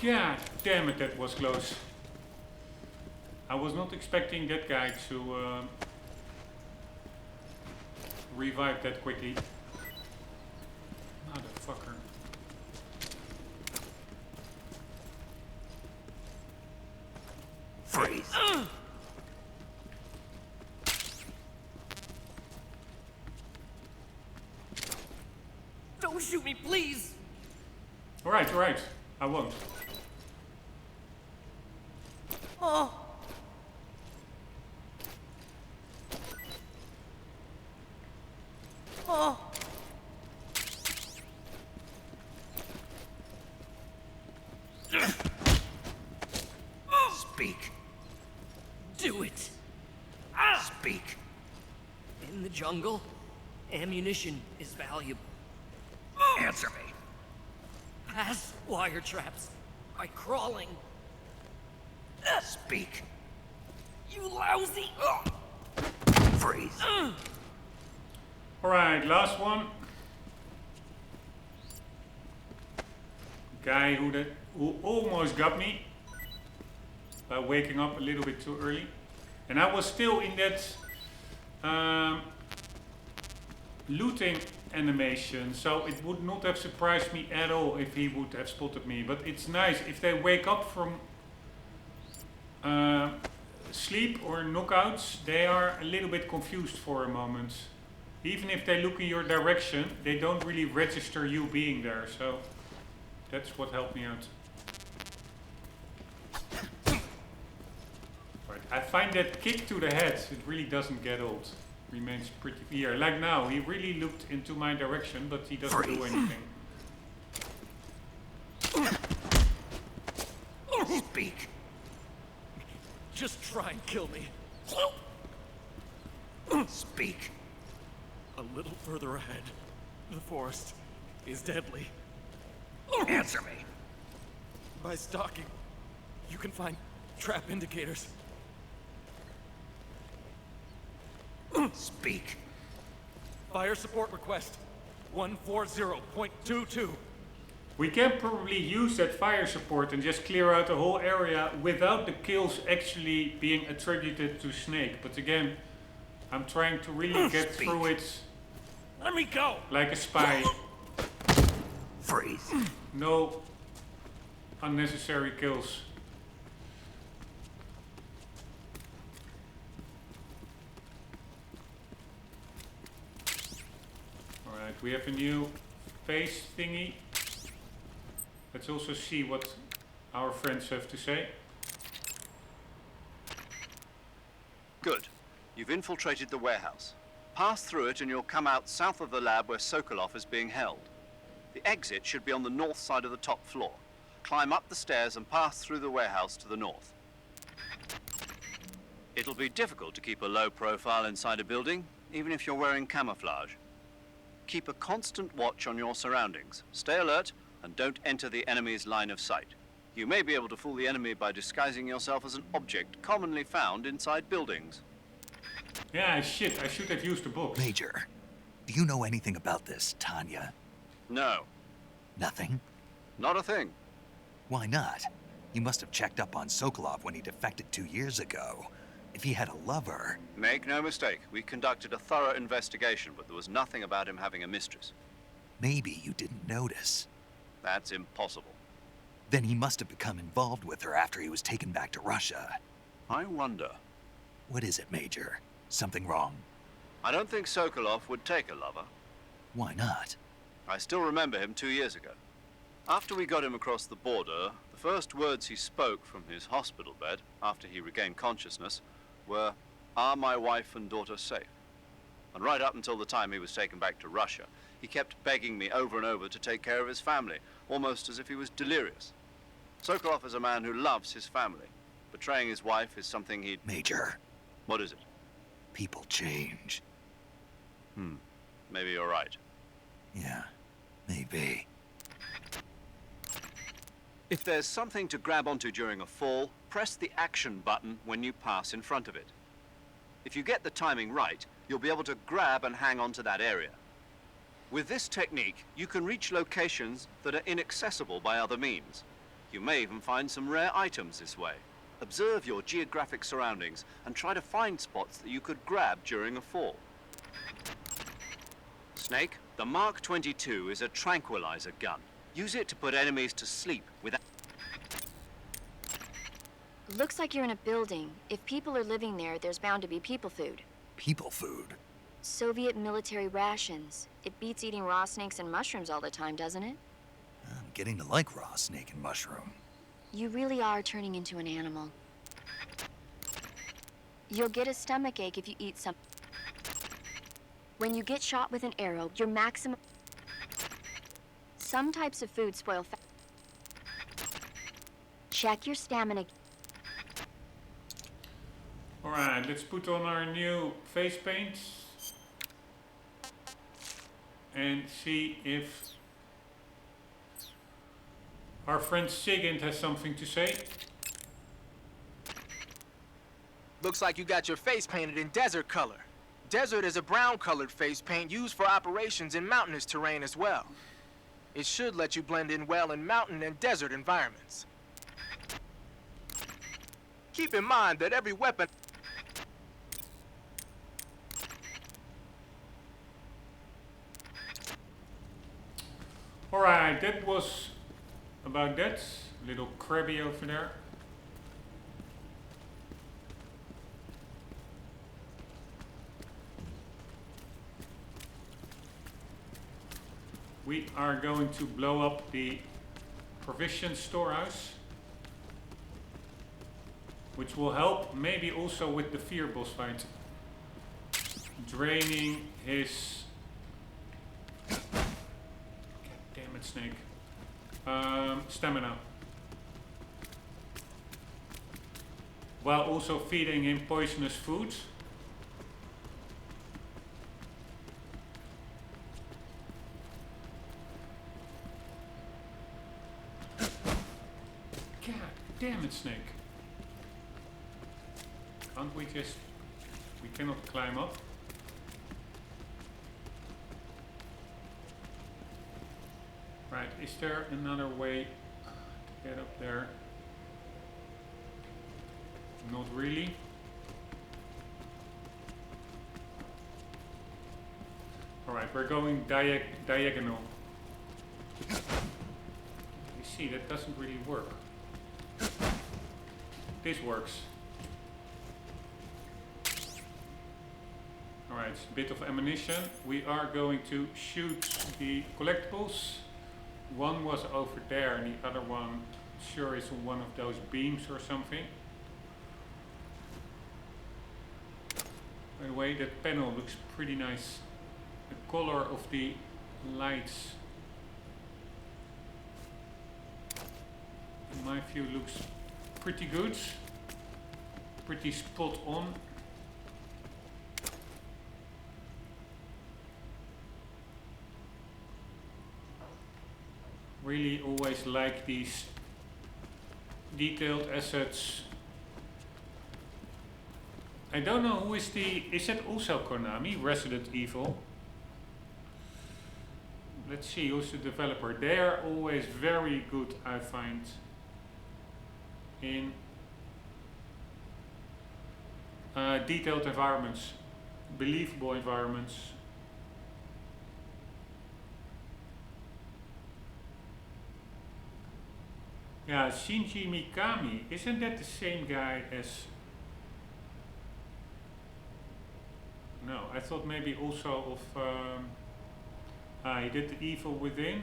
God damn it, that was close. I was not expecting that guy to revive that quickly. Motherfucker. Freeze. Don't shoot me, please. Alright, alright. I won't. Oh. Oh. Speak. Do it. Speak. In the jungle, ammunition is valuable. Answer me. Past wire traps by crawling. Speak. You lousy. Freeze. Alright, last one. Guy who almost got me by waking up a little bit too early. And I was still in that looting animation, so it would not have surprised me at all if he would have spotted me. But it's nice if they wake up from sleep or knockouts, they are a little bit confused for a moment. Even if they look in your direction, they don't really register you being there, so that's what helped me out. Right, I find that kick to the head, it really doesn't get old. Remains pretty clear. Like now, he really looked into my direction, but he doesn't do anything. Speak. Just try and kill me. Speak. A little further ahead, the forest is deadly. Answer me. By stalking, you can find trap indicators. Speak. Fire support request 140.22. We can probably use that fire support and just clear out the whole area without the kills actually being attributed to Snake. But again, I'm trying to really get through it. Let me go! Like a spy. Freeze. No unnecessary kills. Alright, we have a new face thingy. Let's also see what our friends have to say. Good. You've infiltrated the warehouse. Pass through it and you'll come out south of the lab where Sokolov is being held. The exit should be on the north side of the top floor. Climb up the stairs and pass through the warehouse to the north. It'll be difficult to keep a low profile inside a building, even if you're wearing camouflage. Keep a constant watch on your surroundings. Stay alert and don't enter the enemy's line of sight. You may be able to fool the enemy by disguising yourself as an object commonly found inside buildings. Yeah, shit, I should have used the book. Major, do you know anything about this, Tanya? No, Nothing? not a thing. Why not? You must have checked up on Sokolov when he defected 2 years ago. If he had a lover... Make no mistake, we conducted a thorough investigation, but there was nothing about him having a mistress. Maybe you didn't notice. That's impossible. Then he must have become involved with her after he was taken back to Russia. I wonder. What is it, Major? Something wrong? I don't think Sokolov would take a lover. Why not? I still remember him 2 years ago. After we got him across the border, the first words he spoke from his hospital bed, after he regained consciousness, were, "Are my wife and daughter safe?" And right up until the time he was taken back to Russia, he kept begging me over and over to take care of his family, almost as if he was delirious. Sokolov is a man who loves his family. Betraying his wife is something he'd... Major, What is it? people change. Maybe you're right. Yeah, maybe. If there's something to grab onto during a fall, press the action button when you pass in front of it. If you get the timing right, you'll be able to grab and hang onto that area. With this technique, you can reach locations that are inaccessible by other means. You may even find some rare items this way. Observe your geographic surroundings and try to find spots that you could grab during a fall. Snake, the Mark 22 is a tranquilizer gun. Use it to put enemies to sleep without... Looks like you're in a building. If people are living there, there's bound to be people food. People food. Soviet military rations. It beats eating raw snakes and mushrooms all the time, doesn't it? I'm getting to like raw snake and mushroom. You really are turning into an animal. You'll get a stomachache if you eat some. When you get shot with an arrow, your maximum... Some types of food spoil fast. Check your stamina. Alright, let's put on our new face paint. And see if our friend Sigint has something to say. Looks like you got your face painted in desert color. Desert is a brown-colored face paint used for operations in mountainous terrain as well. It should let you blend in well in mountain and desert environments. Keep in mind that every weapon... Alright, that was about that. Little crabby over there. We are going to blow up the provision storehouse, which will help maybe also with the fear boss fight. Draining his... God damn it, Snake. Stamina. While also feeding him poisonous foods. God damn it, Snake. Can't we just... We cannot climb up. Right, is there another way to get up there? Not really. Alright, we're going diagonal. You see, that doesn't really work. This works. Alright, a bit of ammunition. We are going to shoot the collectibles. One was over there and the other one, sure, is on one of those beams or something. By the way, that panel looks pretty nice. The color of the lights, in my view, looks pretty good. Pretty spot on. Really always like these detailed assets. I don't know who is is that also Konami, Resident Evil? Let's see who's the developer. They are always very good, I find. in detailed environments, believable environments. Yeah, Shinji Mikami, isn't that the same guy as... No, I thought maybe also of... he did The Evil Within.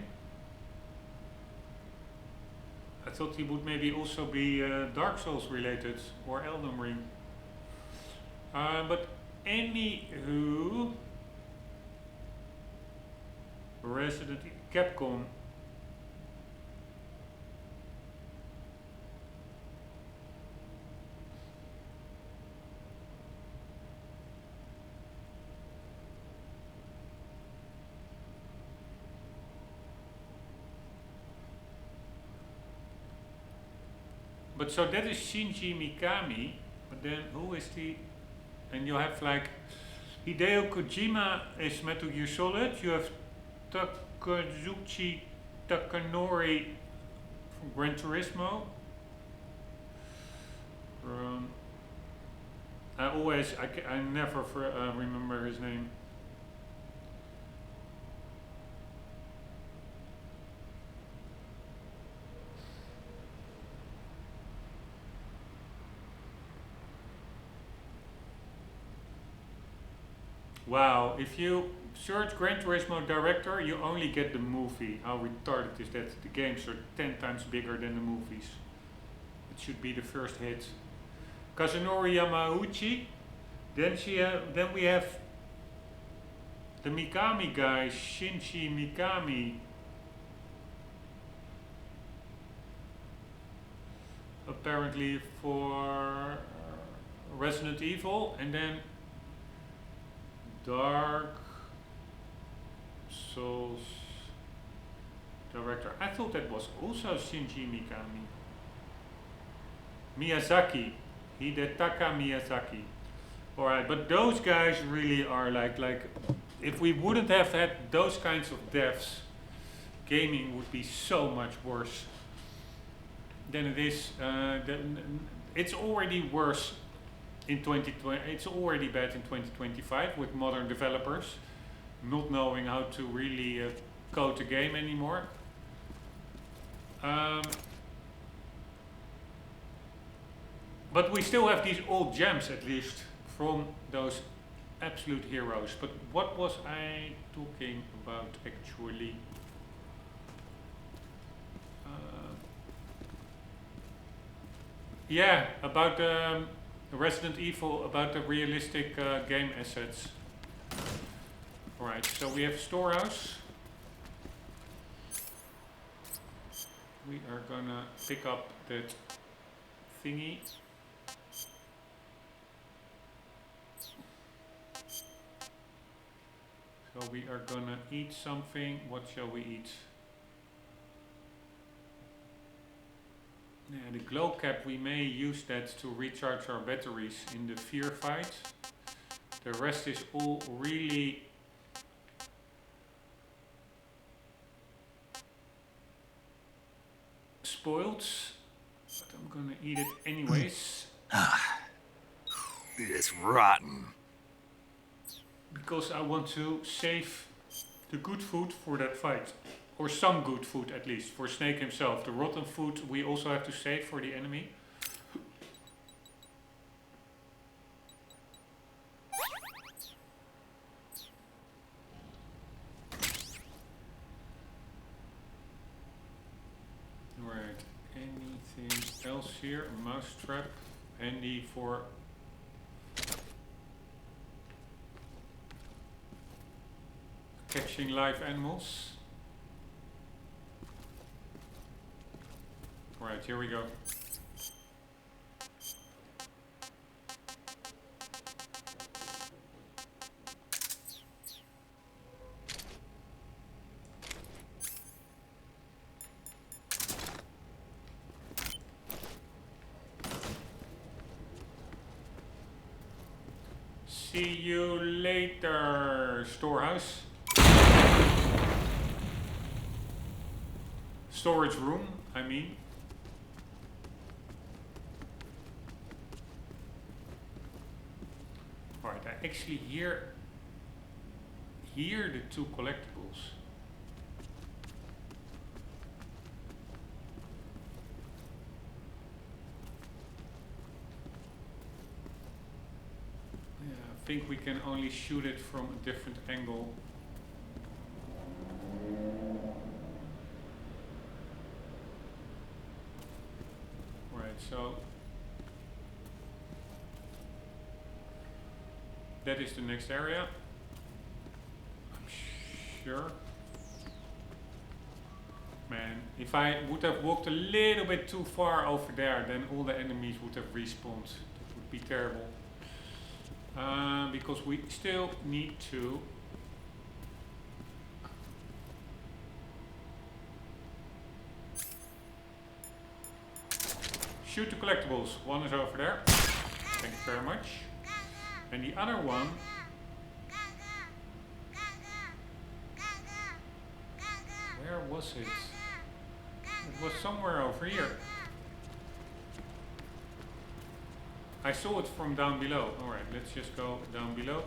I thought he would maybe also be Dark Souls related, or Elden Ring. But anywho... Resident Capcom. But so that is Shinji Mikami, but then who is the... And you have like Hideo Kojima is Metal Gear Solid, you have Takazuchi Takanori from Gran Turismo. I never remember his name. Wow, if you search Gran Turismo director, you only get the movie. How retarded is that? The games are 10 times bigger than the movies. It should be the first hit. Kazunori Yamauchi. Then we have the Mikami guy, Shinji Mikami. Apparently for Resident Evil, and then Dark Souls director. I thought that was also Shinji Mikami. Miyazaki. Hidetaka Miyazaki. Alright, but those guys really are like if we wouldn't have had those kinds of deaths, gaming would be so much worse than it is. It's already worse in 2020. It's already bad in 2025 with modern developers not knowing how to really code a game anymore. But we still have these old gems, at least, from those absolute heroes. But what was I talking about actually? Yeah, about Resident Evil, about the realistic game assets. Alright, so we have Storehouse. We are gonna pick up that thingy. So we are gonna eat something. What shall we eat? Yeah, the glow cap, we may use that to recharge our batteries in the fear fight. The rest is all really spoiled, but I'm gonna eat it anyways. It's rotten. Because I want to save the good food for that fight. Or some good food at least, for Snake himself. The rotten food we also have to save for the enemy. Right, anything else here? A mousetrap, handy for catching live animals. Right, here we go. See you later, Storehouse. Storage room, I mean. actually hear the two collectibles. Yeah, I think we can only shoot it from a different angle. Right, so that is the next area. I'm sure. Man, if I would have walked a little bit too far over there, then all the enemies would have respawned. That would be terrible. Because we still need to shoot the collectibles. One is over there. Thank you very much. And the other one where was it? It was somewhere over here. I saw it from down below. Alright, let's just go down below.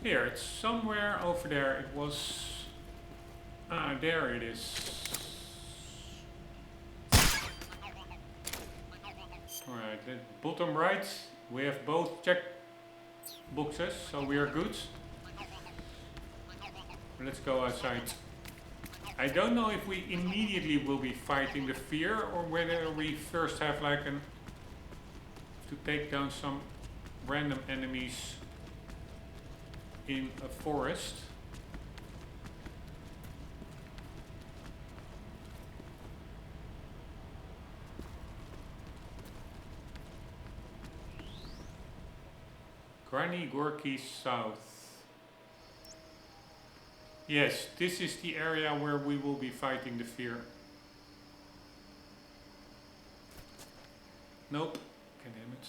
Here, it's somewhere over there. It was... Ah, there it is. Alright, the bottom right, we have both check boxes, so we are good. Let's go outside. I don't know if we immediately will be fighting the fear, or whether we first have like to take down some random enemies in a forest. Granny Gorky South. Yes, this is the area where we will be fighting the fear. Nope. Okay, damn it.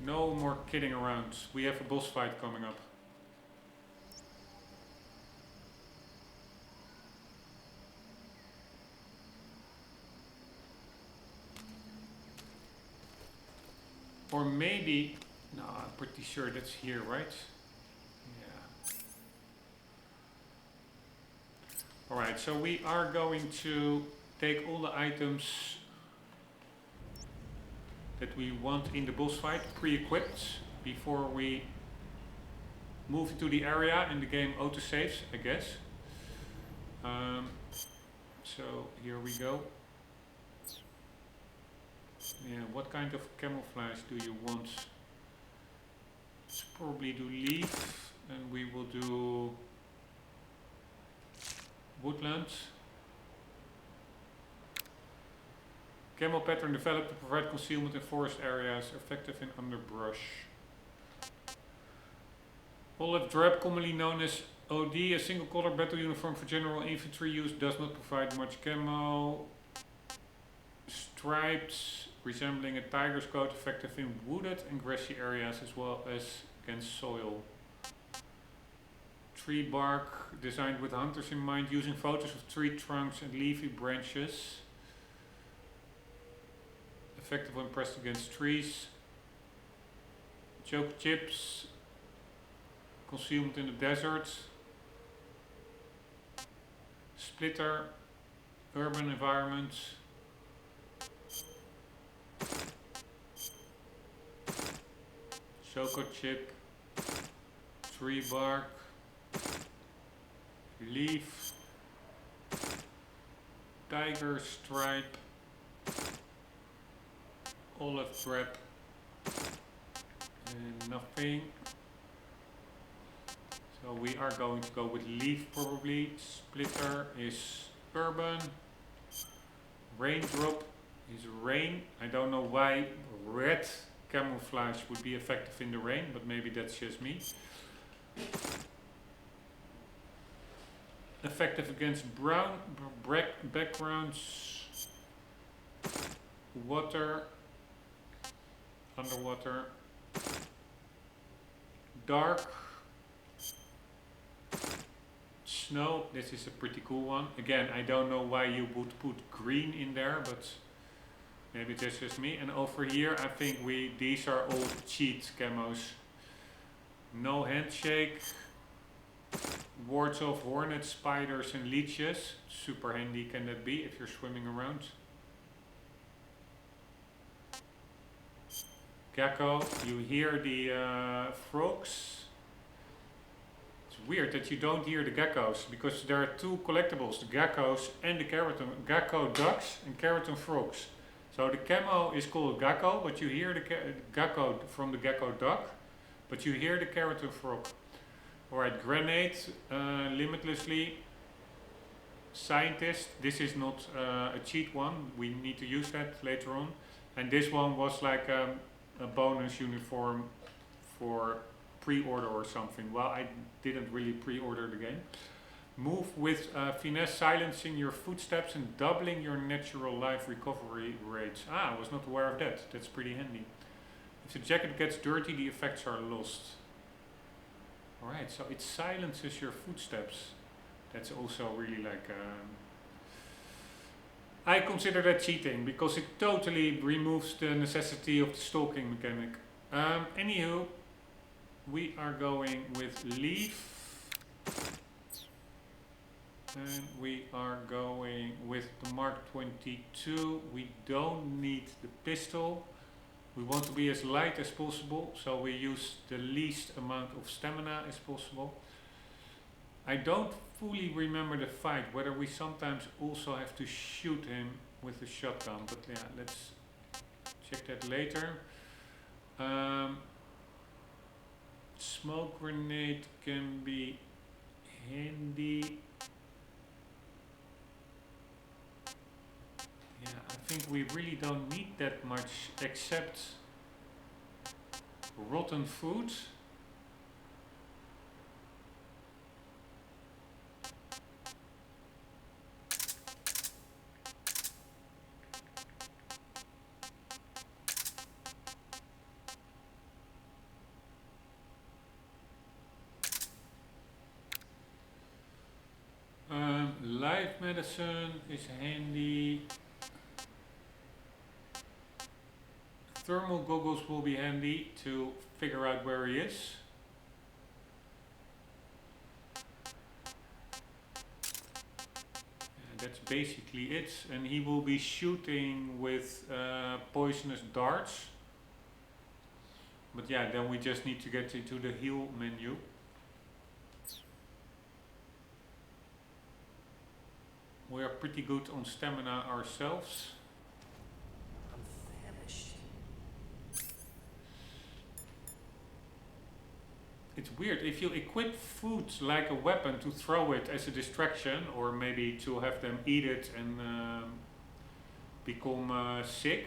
No more kidding around. We have a boss fight coming up. Or maybe, no, I'm pretty sure that's here, right? Yeah. Alright, so we are going to take all the items that we want in the boss fight pre-equipped before we move into the area, and the game auto-saves, I guess. So here we go. Yeah, what kind of camouflage do you want? Let's probably do leaf, and we will do woodland. Camo pattern developed to provide concealment in forest areas, effective in underbrush. Olive drab, commonly known as OD, a single color battle uniform for general infantry use, does not provide much camo. Striped, resembling a tiger's coat, effective in wooded and grassy areas as well as against soil. Tree bark, designed with hunters in mind, using photos of tree trunks and leafy branches. Effective when pressed against trees. Choke chips, consumed in the desert. Splitter, urban environments. Choco chip, tree bark, leaf, tiger stripe, olive drab, and nothing. So we are going to go with leaf probably. Splitter is urban. Raindrop is rain. I don't know why red camouflage would be effective in the rain, but maybe that's just me. Effective against brown backgrounds. Water. Underwater. dark. Snow, this is a pretty cool one. Again, I don't know why you would put green in there, but maybe that's just me. And over here, I think these are all cheat camos. No handshake. Wards of hornets, spiders and leeches. Super handy can that be if you're swimming around. Gecko, you hear the frogs. It's weird that you don't hear the geckos because there are two collectibles, the geckos and the keratin, gecko ducks and keratin frogs. So the camo is called gecko, but you hear the gecko from the gecko duck, but you hear the keratin frog. Alright, grenade, limitlessly. Scientist, this is not a cheat one, we need to use that later on. And this one was like a bonus uniform for pre-order or something. Well, I didn't really pre-order the game. Move with finesse, silencing your footsteps and doubling your natural life recovery rates. Ah, I was not aware of that. That's pretty handy. If the jacket gets dirty, the effects are lost. Alright, so it silences your footsteps. That's also really like... I consider that cheating because it totally removes the necessity of the stalking mechanic. Anywho, we are going with leaf. And we are going with the Mark 22. We don't need the pistol. We want to be as light as possible, so we use the least amount of stamina as possible. I don't fully remember the fight, whether we sometimes also have to shoot him with the shotgun, but yeah, let's check that later. Smoke grenade can be handy. Yeah, I think we really don't need that much except rotten food. Life medicine is handy. Thermal goggles will be handy to figure out where he is. And that's basically it. And he will be shooting with poisonous darts. But yeah, then we just need to get into the heal menu. We are pretty good on stamina ourselves. I'm famished. It's weird, if you equip food like a weapon to throw it as a distraction, or maybe to have them eat it and become sick.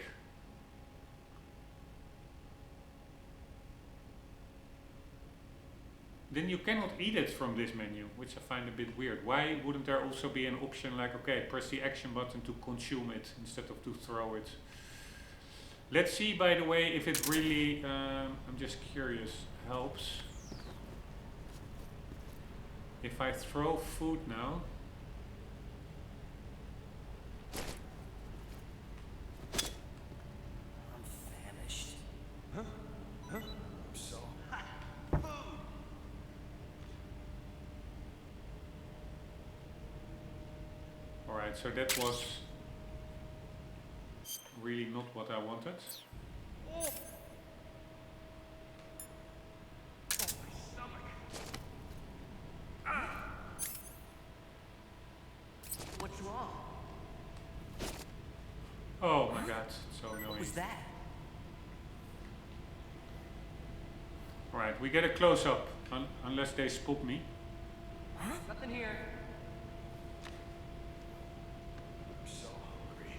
Then you cannot eat it from this menu, which I find a bit weird. Why wouldn't there also be an option like, okay, press the action button to consume it instead of to throw it? Let's see, by the way, if it really, I'm just curious, helps. If I throw food now, I'm famished. I'm so hot. alright, so that was really not what I wanted. What's wrong? Oh my god, so annoying. What was that? Alright, we get a close-up, unless they spot me. Nothing here. I'm so hungry.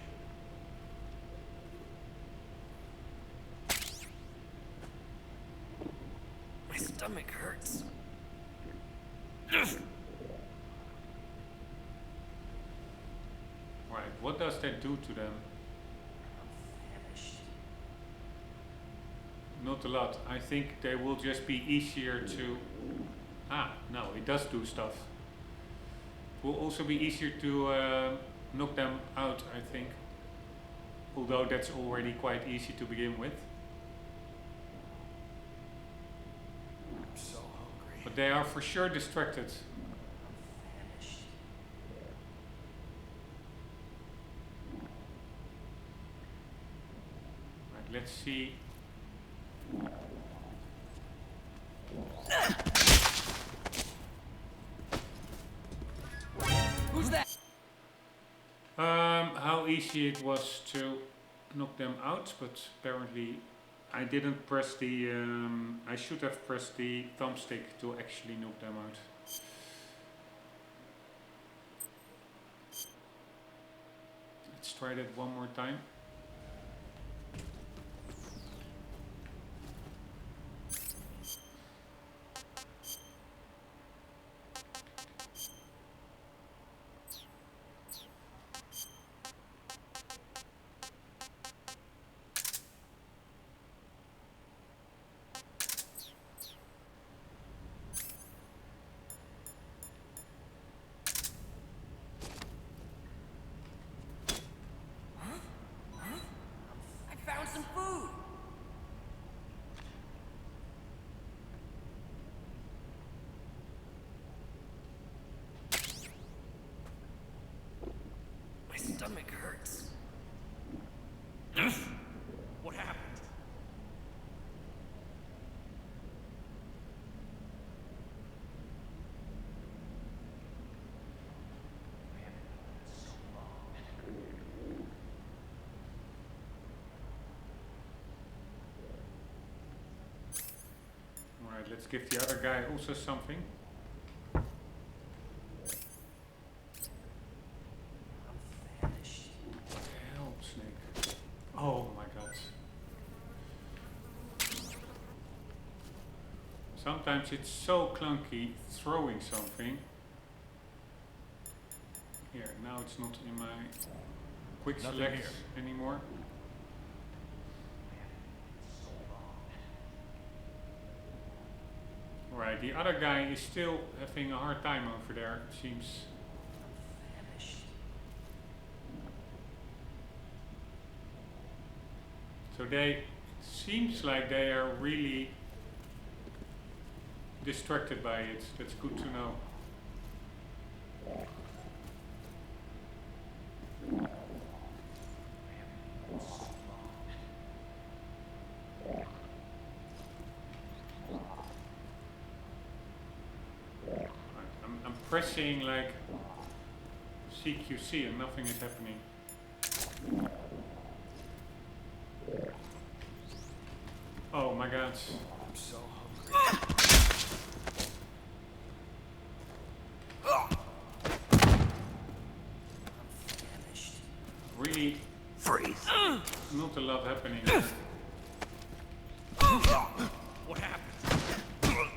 My stomach hurts. Alright, what does that do to them? I'm famished. Not a lot. I think they will just be easier to... Ah, no, it does do stuff. It will also be easier to knock them out, I think. Although that's already quite easy to begin with. I'm so hungry. But they are for sure distracted. Right, let's see. Who's that? How easy it was to knock them out, but apparently I didn't press the... I should have pressed the thumbstick to actually knock them out. Let's try that one more time. I found some food. My stomach hurts. What happened? Alright, let's give the other guy also something. Help, Snake. Oh my god. Sometimes it's so clunky throwing something. Here, now it's not in my quick Nothing select here. anymore. Right, the other guy is still having a hard time over there, it seems. So it seems like they are really distracted by it. That's good to know. I'm pressing like CQC and nothing is happening. Oh my god. I'm so hungry. Really Freeze. not a lot happening. What happened?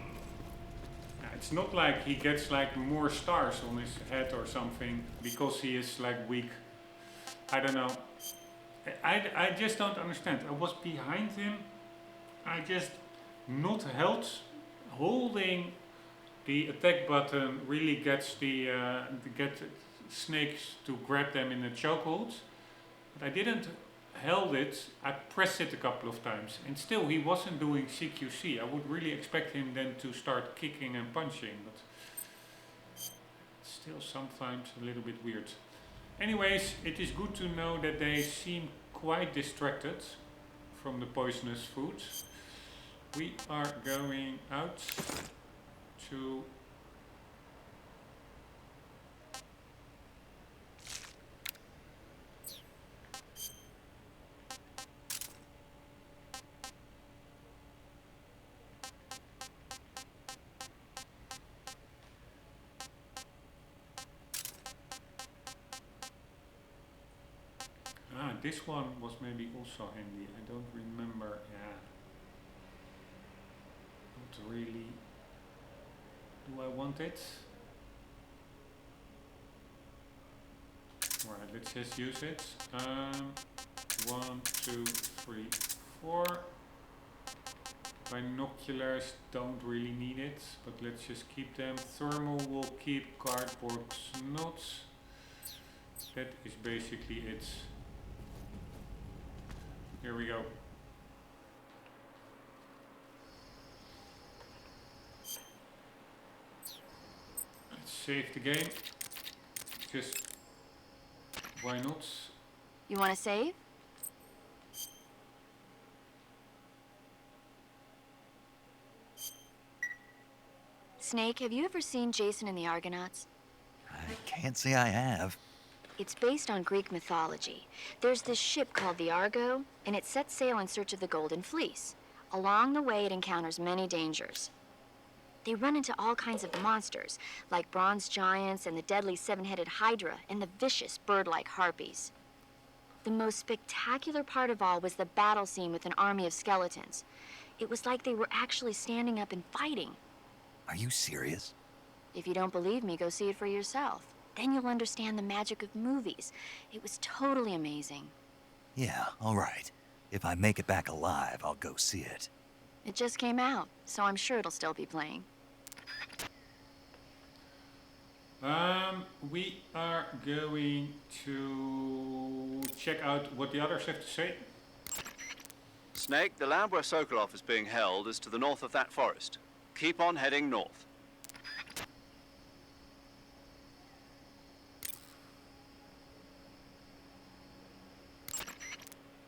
It's not like he gets like more stars on his head or something because he is like weak. I don't know. I just don't understand. I was behind him. I just not held. Holding the attack button really gets get snakes to grab them in a chokehold. But I didn't held it. I pressed it a couple of times and still he wasn't doing CQC. I would really expect him then to start kicking and punching, but still sometimes a little bit weird. Anyways, it is good to know that they seem quite distracted from the poisonous food. We are going out to this one was maybe also handy. I don't remember. Yeah. Not really. Do I want it? Alright, let's just use it. 1, 2, 3, 4. Binoculars don't really need it, but let's just keep them. Thermal will keep. Cardboard not. That is basically it. Here we go. Let's save the game. Just why not? You want to save? Snake, have you ever seen Jason and the Argonauts? I can't say I have. It's based on Greek mythology. There's this ship called the Argo, and it sets sail in search of the Golden Fleece. Along the way, it encounters many dangers. They run into all kinds of monsters, like bronze giants and the deadly seven-headed Hydra and the vicious bird-like harpies. The most spectacular part of all was the battle scene with an army of skeletons. It was like they were actually standing up and fighting. Are you serious? If you don't believe me, go see it for yourself. Then you'll understand the magic of movies. It was totally amazing. Yeah, all right. If I make it back alive, I'll go see it. It just came out, so I'm sure it'll still be playing. We are going to check out what the others have to say. Snake, the land where Sokolov is being held is to the north of that forest. Keep on heading north.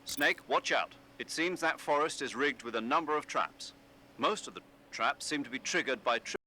Snake, watch out. It seems that forest is rigged with a number of traps. Most of the traps seem to be triggered by